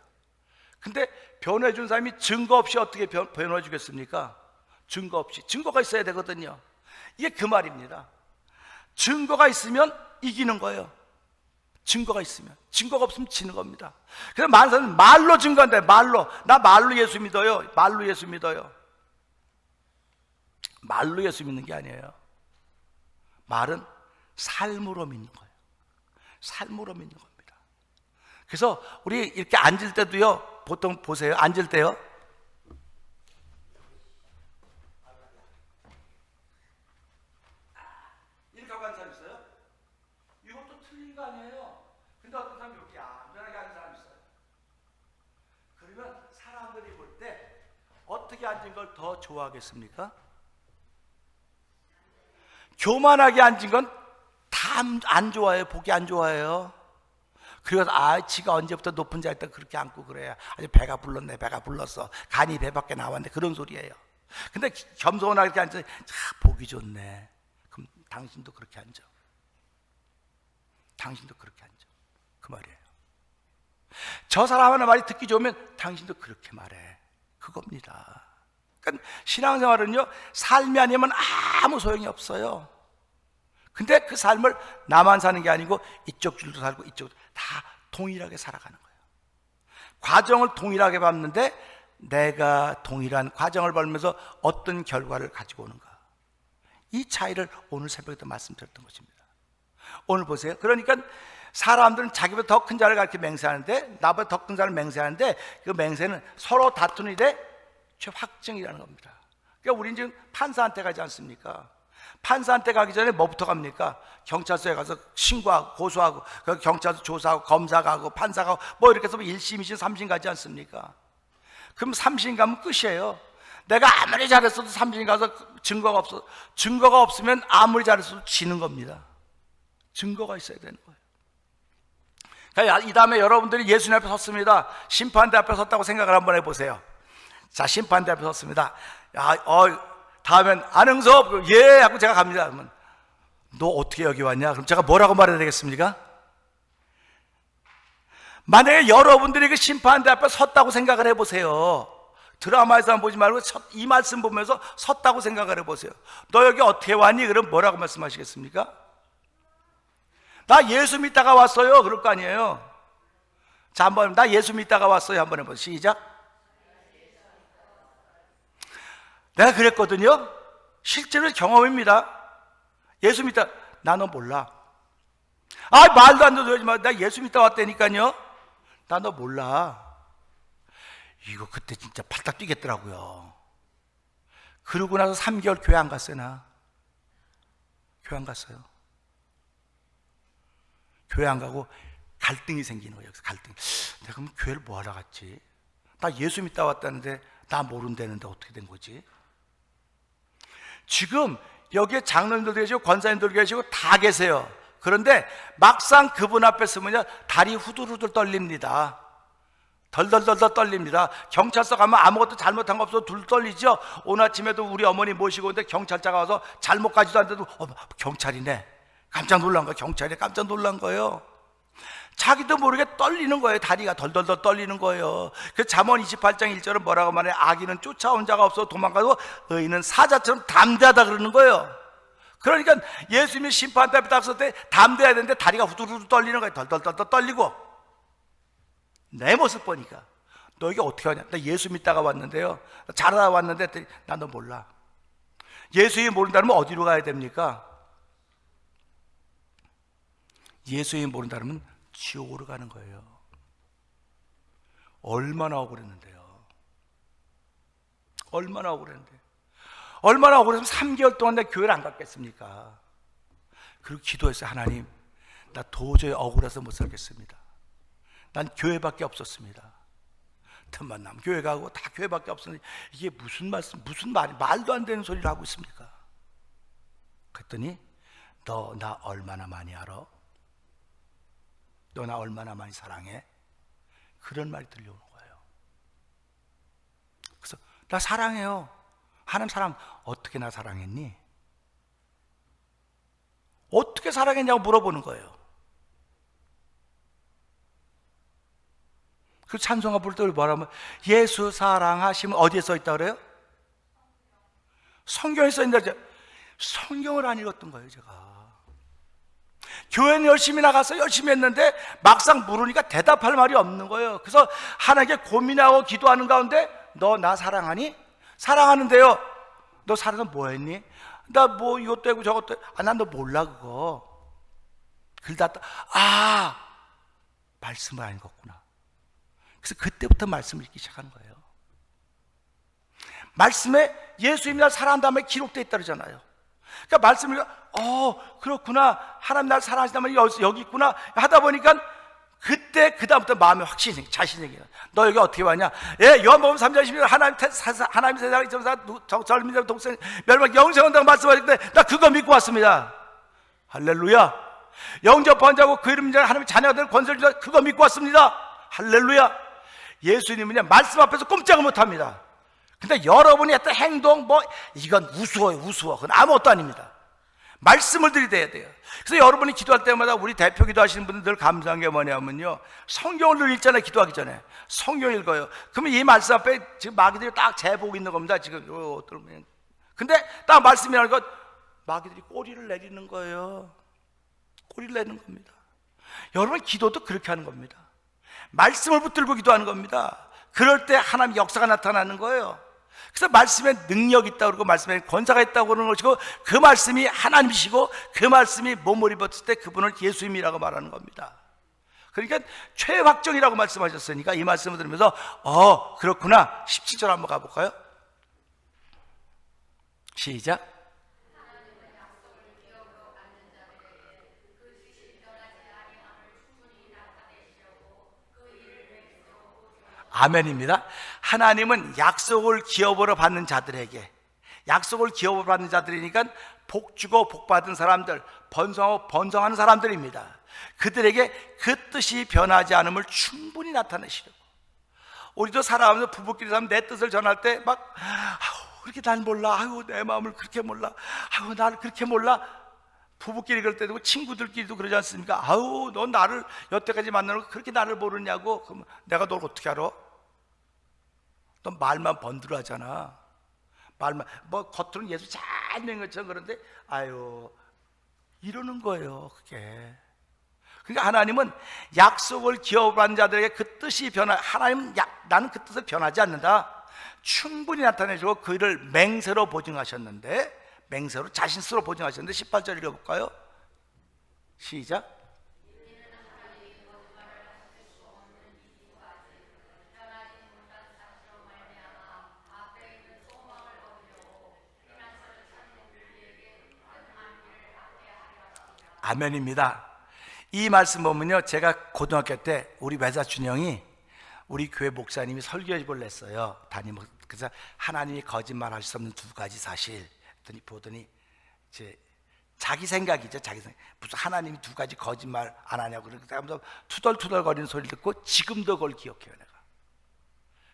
근데 변호해 주는 사람이 증거 없이 어떻게 변호해 주겠습니까? 증거 없이. 증거가 있어야 되거든요. 이게 그 말입니다. 증거가 있으면 이기는 거예요. 증거가 있으면. 증거가 없으면 지는 겁니다. 그래서 많은 사람은 말로 증거한다. 말로. 나 말로 예수 믿어요. 말로 예수 믿어요. 말로 예수 믿는 게 아니에요. 말은 삶으로 믿는 거예요. 삶으로 믿는 겁니다. 그래서 우리 이렇게 앉을 때도요, 보통 보세요. 앉을 때요, 이렇게 하고 앉은 사람 있어요? 이것도 틀린 거 아니에요? 근데 어떤 사람이 이렇게 안전하게 앉은 사람이 있어요. 그러면 사람들이 볼 때 어떻게 앉은 걸 더 좋아하겠습니까? 교만하게 앉은 건 다 안 좋아해요. 보기 안 좋아해요. 그래서 지가 언제부터 높은 자리에 있다 그렇게 앉고 그래요. 아주 배가 불렀네. 배가 불렀어. 간이 배 밖에 나왔네. 그런 소리예요. 근데 겸손하게 이렇게 앉아, 보기 좋네. 그럼 당신도 그렇게 앉아. 당신도 그렇게 앉아. 그 말이에요. 저 사람 하는 말이 듣기 좋으면 당신도 그렇게 말해. 그겁니다. 그러니까 신앙생활은요, 삶이 아니면 아무 소용이 없어요. 근데 그 삶을 나만 사는 게 아니고 이쪽 줄도 살고 이쪽 다 동일하게 살아가는 거예요. 과정을 동일하게 밟는데 내가 동일한 과정을 밟으면서 어떤 결과를 가지고 오는가, 이 차이를 오늘 새벽에도 말씀드렸던 것입니다. 오늘 보세요. 그러니까 사람들은 자기보다 더 큰 자를 가르쳐 맹세하는데, 나보다 더 큰 자를 맹세하는데, 그 맹세는 서로 다투는 일에 확증이라는 겁니다. 그러니까 우리는 지금 판사한테 가지 않습니까? 판사한테 가기 전에 뭐부터 갑니까? 경찰서에 가서 신고하고 고소하고, 경찰서 조사하고 검사 가고 판사 가고 뭐 이렇게 해서 1심, 2심, 3심 가지 않습니까? 그럼 3심 가면 끝이에요. 내가 아무리 잘했어도 3심 가서 증거가 없으면 아무리 잘했어도 지는 겁니다. 증거가 있어야 되는 거예요. 그러니까 이 다음에 여러분들이 예수님 앞에 섰습니다. 심판대 앞에 섰다고 생각을 한번 해보세요. 자, 심판대 앞에 섰습니다. 다음엔 안흥섭, 예 하고 제가 갑니다. 그러면 너 어떻게 여기 왔냐? 그럼 제가 뭐라고 말해야 되겠습니까? 만약에 여러분들이 그 심판대 앞에 섰다고 생각을 해보세요. 드라마에서만 보지 말고 이 말씀 보면서 섰다고 생각을 해보세요. 너 여기 어떻게 왔니? 그럼 뭐라고 말씀하시겠습니까? 나 예수 믿다가 왔어요. 그럴 거 아니에요. 자, 한번 나 예수 믿다가 왔어요. 한번 해보세요. 시작. 내가 그랬거든요. 실제로 경험입니다. 예수 믿다, 나 너 몰라. 말도 안 되는 소리, 나 예수 믿다 왔다니까요. 나 너 몰라. 이거 그때 진짜 발딱 뛰겠더라고요. 그러고 나서 3개월 교회 안 갔어요. 나 교회 안 갔어요. 교회 안 가고 갈등이 생기는 거예요. 갈등. 내가 그럼 교회를 뭐 하러 갔지? 나 예수 믿다 왔다는데 나 모른다는데 어떻게 된 거지? 지금 여기에 장로님들도 계시고 권사님들도 계시고 다 계세요. 그런데 막상 그분 앞에 서면요, 다리 후들후들 떨립니다. 덜덜덜덜 떨립니다. 경찰서 가면 아무것도 잘못한 거 없어도 둘 떨리죠. 오늘 아침에도 우리 어머니 모시고 오는데 경찰차가 와서 잘못 가지도 않는데도 경찰이네. 깜짝 놀란 거예요. 경찰이 깜짝 놀란 거예요. 자기도 모르게 떨리는 거예요. 다리가 덜덜덜 떨리는 거예요. 그 잠언 28장 1절은 뭐라고 말해? 악인은 쫓아온 자가 없어 도망가고 의인은 사자처럼 담대하다 그러는 거예요. 그러니까 예수님이 심판대 앞에 딱 섰을 때 담대해야 되는데 다리가 후두두두 떨리는 거예요. 덜덜덜 떨리고. 내 모습 보니까 너 여기 어떻게 하냐? 나 예수 믿다가 왔는데요, 잘하다 왔는데 나 너 몰라. 예수님이 모른다면 어디로 가야 됩니까? 예수님이 모른다면 지옥으로 가는 거예요. 얼마나 억울했는데요. 얼마나 억울했는데. 얼마나 억울했으면 3개월 동안 내 교회를 안 갔겠습니까? 그리고 기도했어요. 하나님, 나 도저히 억울해서 못 살겠습니다. 난 교회밖에 없었습니다. 틈만 나면 교회 가고 다 교회밖에 없었는데 이게 무슨 말이 말도 안 되는 소리를 하고 있습니까? 그랬더니 너 나 얼마나 많이 알아? 너 나 얼마나 많이 사랑해? 그런 말이 들려오는 거예요. 그래서 나 사랑해요. 하나님 사랑, 어떻게 나 사랑했니? 어떻게 사랑했냐고 물어보는 거예요. 그 찬송가 부를 때 뭐라면 예수 사랑하시면 어디에 써 있다 그래요? 성경에 써 있는데 성경을 안 읽었던 거예요. 제가 교회는 열심히 나가서 열심히 했는데 막상 물으니까 대답할 말이 없는 거예요. 그래서 하나님께 고민하고 기도하는 가운데 너 나 사랑하니? 사랑하는데요. 너 살아서 뭐 했니? 나 뭐 이것도 하고 저것도 난 너 몰라 그거. 글다 말씀을 안 읽었구나. 그래서 그때부터 말씀을 읽기 시작하는 거예요. 말씀에 예수님이 날 사랑한다면 기록되어 있다 그러잖아요. 그러니까 말씀을 그렇구나, 하나님 날 사랑하신다면 여기 있구나 하다 보니까 그때 그다음부터 마음에 확신이 생겨, 자신이 생겨요. 너 여기 어떻게 왔냐? 요한복음 3장 12절 하나님 세상을 젊은 독생 멸망 영생 온다고 말씀하셨는데 나 그거 믿고 왔습니다. 할렐루야. 영접한자고 그 이름 인자 하나님의 자녀가 될 권세를 주사 그거 믿고 왔습니다. 할렐루야. 예수님은요 말씀 앞에서 꼼짝을 못합니다. 근데 여러분이 했던 행동 이건 우스워요. 그건 아무것도 아닙니다. 말씀을 들이대야 돼요. 그래서 여러분이 기도할 때마다 우리 대표 기도하시는 분들 늘 감사한 게 뭐냐면요, 성경을 늘 읽잖아요. 기도하기 전에 성경 읽어요. 그러면 이 말씀 앞에 지금 마귀들이 딱 재보고 있는 겁니다. 지금 근데 딱 말씀이 나는 것 마귀들이 꼬리를 내리는 거예요. 꼬리를 내는 겁니다. 여러분 기도도 그렇게 하는 겁니다. 말씀을 붙들고 기도하는 겁니다. 그럴 때 하나님의 역사가 나타나는 거예요. 그래서 말씀에 능력이 있다고 그러고 말씀에 권세가 있다고 그러는 것이고 그 말씀이 하나님이시고 그 말씀이 몸을 입었을 때 그분을 예수님이라고 말하는 겁니다. 그러니까 최확정이라고 말씀하셨으니까 이 말씀을 들으면서 그렇구나. 17절 한번 가볼까요? 시작. 아멘입니다. 하나님은 약속을 기업으로 받는 자들에게, 약속을 기업으로 받는 자들이니까 복 주고 복 받은 사람들, 번성하고 번성하는 사람들입니다. 그들에게 그 뜻이 변하지 않음을 충분히 나타내시려고. 우리도 살아가면서 부부끼리 살면 내 뜻을 전할 때 그렇게 날 몰라, 내 마음을 그렇게 몰라, 나를 그렇게 몰라. 부부끼리 그럴 때도 친구들끼리도 그러지 않습니까? 넌 나를 여태까지 만나놓고 그렇게 나를 모르냐고. 그럼 내가 널 어떻게 알아? 넌 말만 번들어 하잖아. 말만 겉으로는 예수 잘 믿는 것처럼 그런데 이러는 거예요. 그게. 그러니까 하나님은 약속을 기업한 자들에게 그 뜻이 나는 그 뜻을 변하지 않는다. 충분히 나타내시고 그를 맹세로 보증하셨는데, 맹세로 자신 스스로 보증하셨는데 18절 읽어볼까요? 시작. 아멘입니다. 이 말씀 보면요, 제가 고등학교 때 우리 외사촌 형이 우리 교회 목사님이 설교집을 냈어요. 그래서 하나님이 거짓말할 수 없는 두 가지 사실 보더니 이제 자기 생각이죠. 자기 생각. 무슨 하나님이 두 가지 거짓말 안 하냐고 그러면서 투덜투덜 거리는 소리를 듣고 지금도 그걸 기억해요. 내가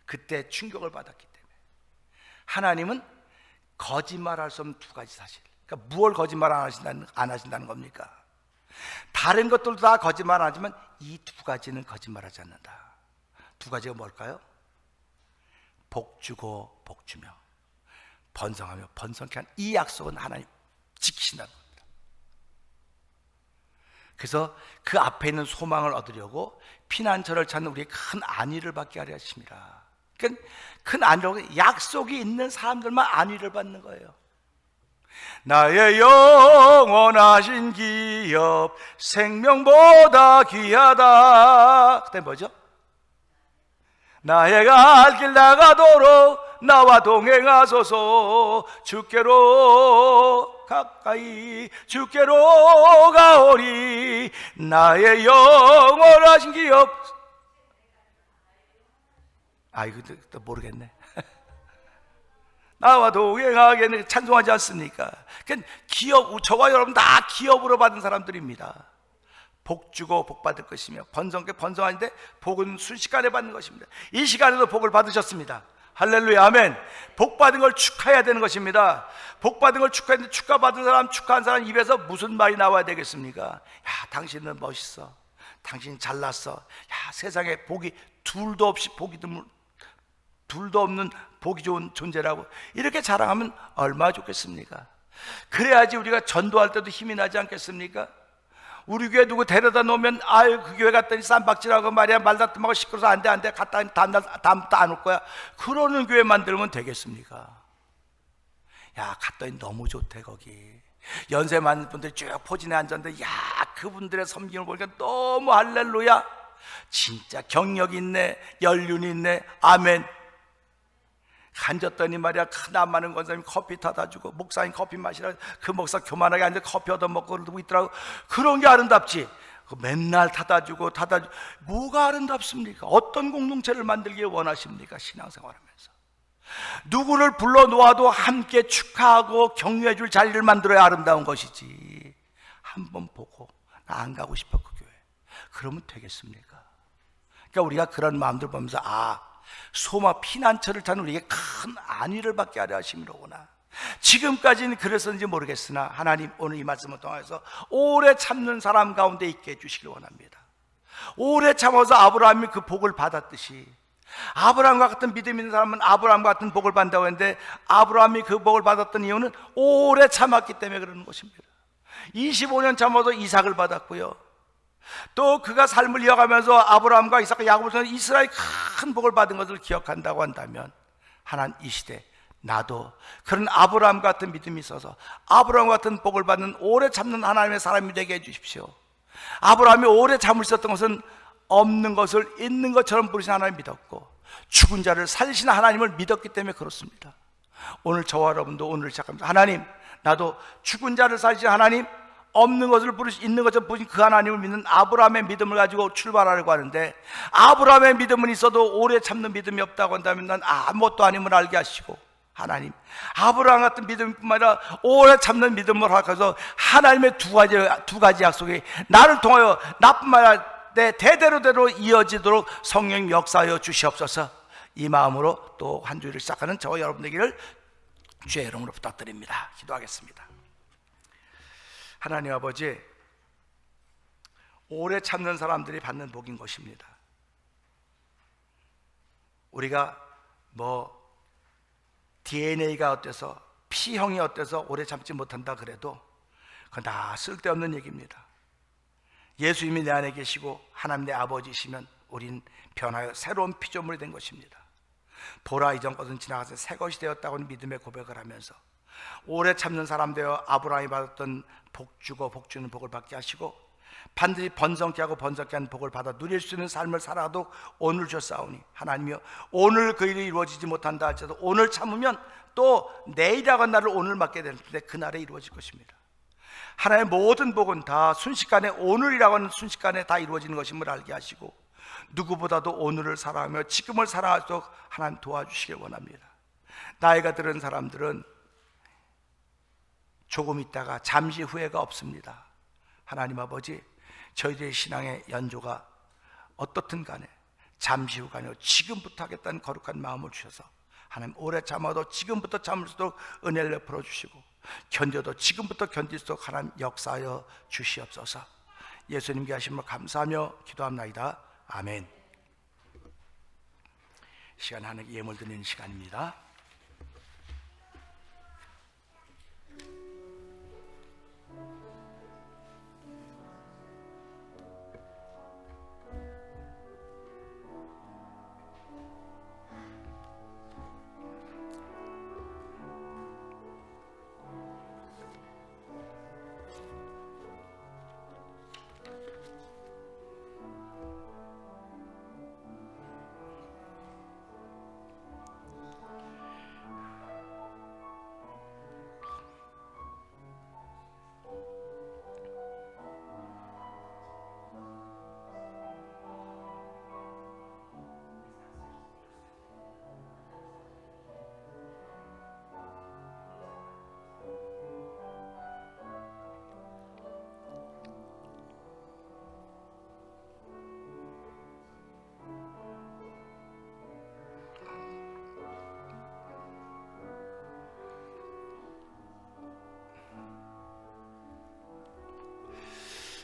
그때 충격을 받았기 때문에. 하나님은 거짓말할 수 없는 두 가지 사실. 그러니까 무엇을 거짓말 안 하신다는 겁니까? 다른 것들도 다 거짓말 안 하지만 이 두 가지는 거짓말하지 않는다. 두 가지가 뭘까요? 복 주고 복 주며 번성하며 번성케 한 이 약속은 하나님 지키신다는 겁니다. 그래서 그 앞에 있는 소망을 얻으려고 피난처를 찾는 우리의 큰 안위를 받게 하려 하십니다. 그러니까 큰 안위라고, 약속이 있는 사람들만 안위를 받는 거예요. 나의 영원하신 기업 생명보다 귀하다. 그때 뭐죠? 나의 갈 길 나가도록 나와 동행하소서. 주께로 가까이 주께로 가오리. 나의 영원하신 기업. 이거 또 모르겠네. 나와 동행하게 찬송하지 않습니까? 그러니까 기업, 저와 여러분 다 기업으로 받은 사람들입니다. 복 주고 복 받을 것이며 번성케 번성하는데 복은 순식간에 받는 것입니다. 이 시간에도 복을 받으셨습니다. 할렐루야, 아멘. 복 받은 걸 축하해야 되는 것입니다. 복 받은 걸 축하했는데 축하받은 사람, 축하한 사람 입에서 무슨 말이 나와야 되겠습니까? 당신은 멋있어. 당신 잘났어. 세상에 복이 둘도 없는 복이 좋은 존재라고 이렇게 자랑하면 얼마나 좋겠습니까? 그래야지 우리가 전도할 때도 힘이 나지 않겠습니까? 우리 교회 누구 데려다 놓으면 아유 그 교회 갔더니 쌈박질하고 말이야 말다툼하고 시끄러워서 안돼 갔다 다음부터 안 올 거야. 그러는 교회 만들면 되겠습니까? 야 갔더니 너무 좋대. 거기 연세 많은 분들이 쭉 포진에 앉았는데 야 그분들의 섬김을 보니까 너무 할렐루야, 진짜 경력이 있네, 연륜이 있네. 아멘. 앉았더니 말이야 큰 많은 권사님이 커피 타다 주고 목사님 커피 마시라, 그 목사 교만하게 앉아 커피 얻어먹고 그러고 있더라고. 그런 게 아름답지. 맨날 타다 주고 뭐가 아름답습니까? 어떤 공동체를 만들기를 원하십니까? 신앙생활하면서 누구를 불러 놓아도 함께 축하하고 격려해 줄 자리를 만들어야 아름다운 것이지. 한번 보고 나 안 가고 싶어 그 교회, 그러면 되겠습니까? 그러니까 우리가 그런 마음들 보면서 소마 피난처를 타는 우리에게 큰 안위를 받게 하려 하심이로구나. 지금까지는 그랬었는지 모르겠으나 하나님 오늘 이 말씀을 통해서 오래 참는 사람 가운데 있게 해주시길 원합니다. 오래 참아서 아브라함이 그 복을 받았듯이, 아브라함과 같은 믿음 있는 사람은 아브라함과 같은 복을 받는다고 했는데, 아브라함이 그 복을 받았던 이유는 오래 참았기 때문에 그러는 것입니다. 25년 참아도 이삭을 받았고요, 또 그가 삶을 이어가면서 아브라함과 이삭과 야곱을 통해 이스라엘 큰 복을 받은 것을 기억한다고 한다면, 하나님 이 시대 나도 그런 아브라함 같은 믿음이 있어서 아브라함 같은 복을 받는 오래 참는 하나님의 사람이 되게 해주십시오. 아브라함이 오래 참을 수 있었던 것은 없는 것을 있는 것처럼 부르신 하나님 믿었고, 죽은 자를 살리시는 하나님을 믿었기 때문에 그렇습니다. 오늘 저와 여러분도 오늘 시작합니다. 하나님, 나도 죽은 자를 살리시는 하나님, 없는 것을 부르시 있는 것처럼 부르신 그 하나님을 믿는 아브라함의 믿음을 가지고 출발하려고 하는데, 아브라함의 믿음은 있어도 오래 참는 믿음이 없다고 한다면 난 아무것도 아님을 알게 하시고, 하나님 아브라함 같은 믿음뿐만 아니라 오래 참는 믿음을 허락해서 하나님의 두 가지 약속이 나를 통하여 나뿐만 아니라 내 대대로대로 이어지도록 성령 역사하여 주시옵소서. 이 마음으로 또 한 주를 시작하는 저와 여러분 되기를 주의 이름으로 부탁드립니다. 기도하겠습니다. 하나님 아버지, 오래 참는 사람들이 받는 복인 것입니다. 우리가 DNA가 어때서 피형이 어때서 오래 참지 못한다 그래도 그건 다 쓸데없는 얘기입니다. 예수님이 내 안에 계시고 하나님 내 아버지시면 우린 변하여 새로운 피조물이 된 것입니다. 보라 이전 것은 지나가서 새 것이 되었다고 믿음의 고백을 하면서 오래 참는 사람 되어 아브라함이 받았던 복 주고 복 주는 복을 받게 하시고, 반드시 번성케 하고 번성케 하는 복을 받아 누릴 수 있는 삶을 살아도 오늘 주셨사오니, 하나님이여 오늘 그 일이 이루어지지 못한다 할지라도 오늘 참으면 또 내일이라고 한 날을 오늘 맞게 되는데 그날에 이루어질 것입니다. 하나님의 모든 복은 다 순식간에, 오늘이라고 하는 순식간에 다 이루어지는 것임을 알게 하시고, 누구보다도 오늘을 사랑하며 지금을 사랑하도록 하나님 도와주시길 원합니다. 나이가 들은 사람들은 조금 있다가 잠시 후회가 없습니다. 하나님 아버지, 저희들의 신앙의 연조가 어떻든 간에 잠시 후가 아니라 지금부터 하겠다는 거룩한 마음을 주셔서 하나님 오래 참아도 지금부터 참을 수 있도록 은혜를 베풀어 주시고, 견뎌도 지금부터 견딜 수 있도록 하나님 역사하여 주시옵소서. 예수님께 하심을 감사하며 기도합나이다. 아멘. 시간 하나님께 예물 드리는 시간입니다.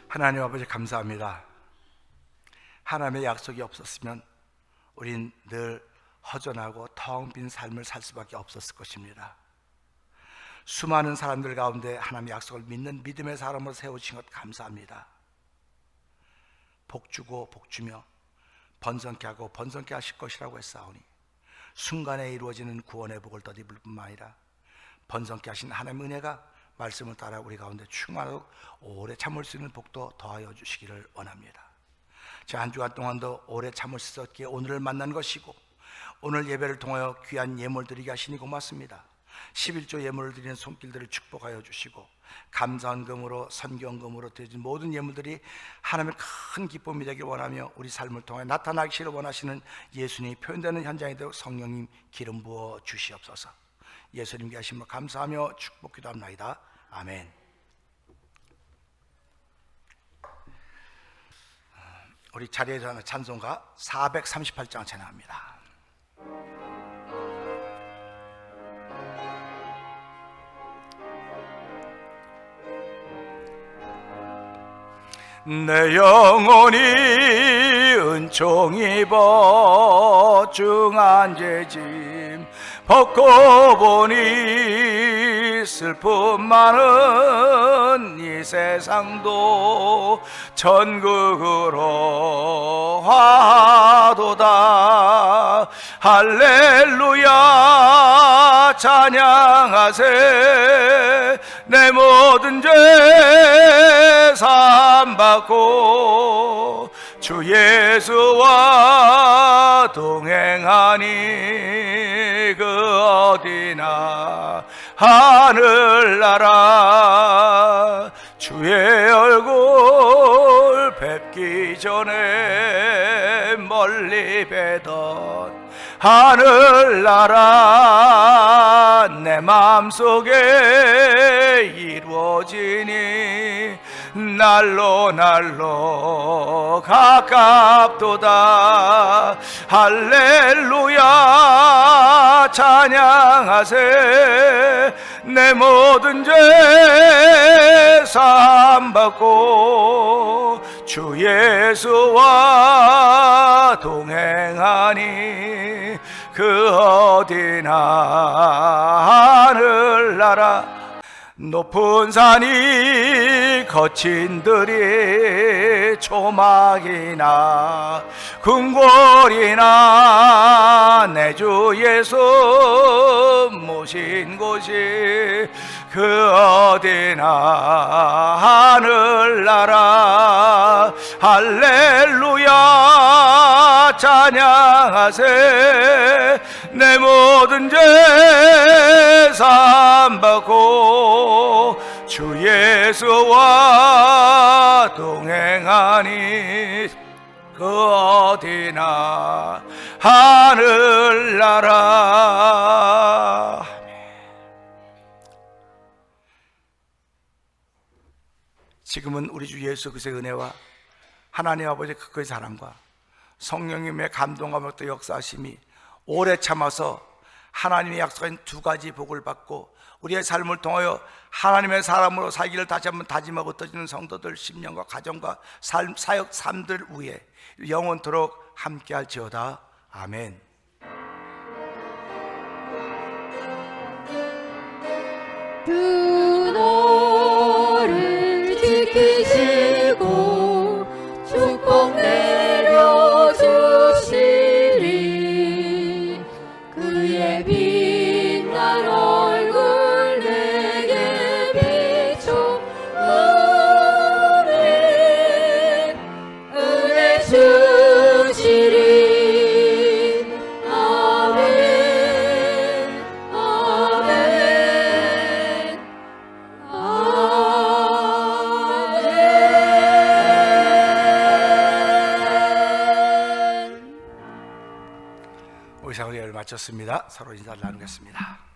하나님 아버지 감사합니다. 하나님의 약속이 없었으면 우린 늘 허전하고 텅 빈 삶을 살 수밖에 없었을 것입니다. 수많은 사람들 가운데 하나님의 약속을 믿는 믿음의 사람으로 세우신 것 감사합니다. 복주고 복주며 번성케 하고 번성케 하실 것이라고 했사오니 순간에 이루어지는 구원의 복을 덧입을 뿐만 아니라 번성케 하신 하나님의 은혜가 말씀을 따라 우리 가운데 충만하고 오래 참을 수 있는 복도 더하여 주시기를 원합니다. 자, 한 주간 동안도 오래 참을 수 있었기에 오늘을 만난 것이고 오늘 예배를 통하여 귀한 예물 드리게 하시니 고맙습니다. 11조 예물을 드리는 손길들을 축복하여 주시고 감사헌금으로 선경금으로 드려진 모든 예물들이 하나님의 큰 기쁨이 되길 원하며 우리 삶을 통해 나타나기를 원하시는 예수님이 표현되는 현장이 되고 성령님 기름 부어 주시옵소서. 예수님께 하심을 감사하며 축복 기도합나이다. 아멘. 우리 자리에서 하는 찬송가 438장 찬양합니다. 내 영혼이 은총 입어 중한 죄짐 벗고 보니 슬픔 많은 이 세상도 천국으로 화도다. 할렐루야 찬양하세. 내 모든 죄 사함받고 주 예수와 동행하니 그 어디나 하늘나라. 주의 얼굴 뵙기 전에 멀리 뵈던 하늘나라 내 마음속에 이루어지니 날로 날로 가깝도다. 할렐루야 찬양하세. 내 모든 죄 사함받고 주 예수와 동행하니 그 어디나 하늘나라. 높은 산이 거친 들이 초막이나 궁궐이나 내 주 예수 모신 곳이 그 어디나 하늘나라. 할렐루야 찬양하세. 내 모든 죄 사함받고 주 예수와 동행하니 그 어디나 하늘나라. 지금은 우리 주 예수 그리스도의 은혜와 하나님 아버지의 크신 사랑과 성령님의 감동과 또 역사하심이 오래 참아서 하나님의 약속한 두 가지 복을 받고 우리의 삶을 통하여 하나님의 사람으로 살기를 다시 한번 다짐하고 떠지는 성도들 심령과 가정과 사역 삶들 위에 영원토록 함께할지어다. 아멘. 주 너를 지키시고 축복 내려주시리. 그의 빛난 얼굴 내게 비춰 은혜 주시리. 아멘 아멘 아멘. 우리 사회를 마쳤습니다. 서로 인사를 나누겠습니다.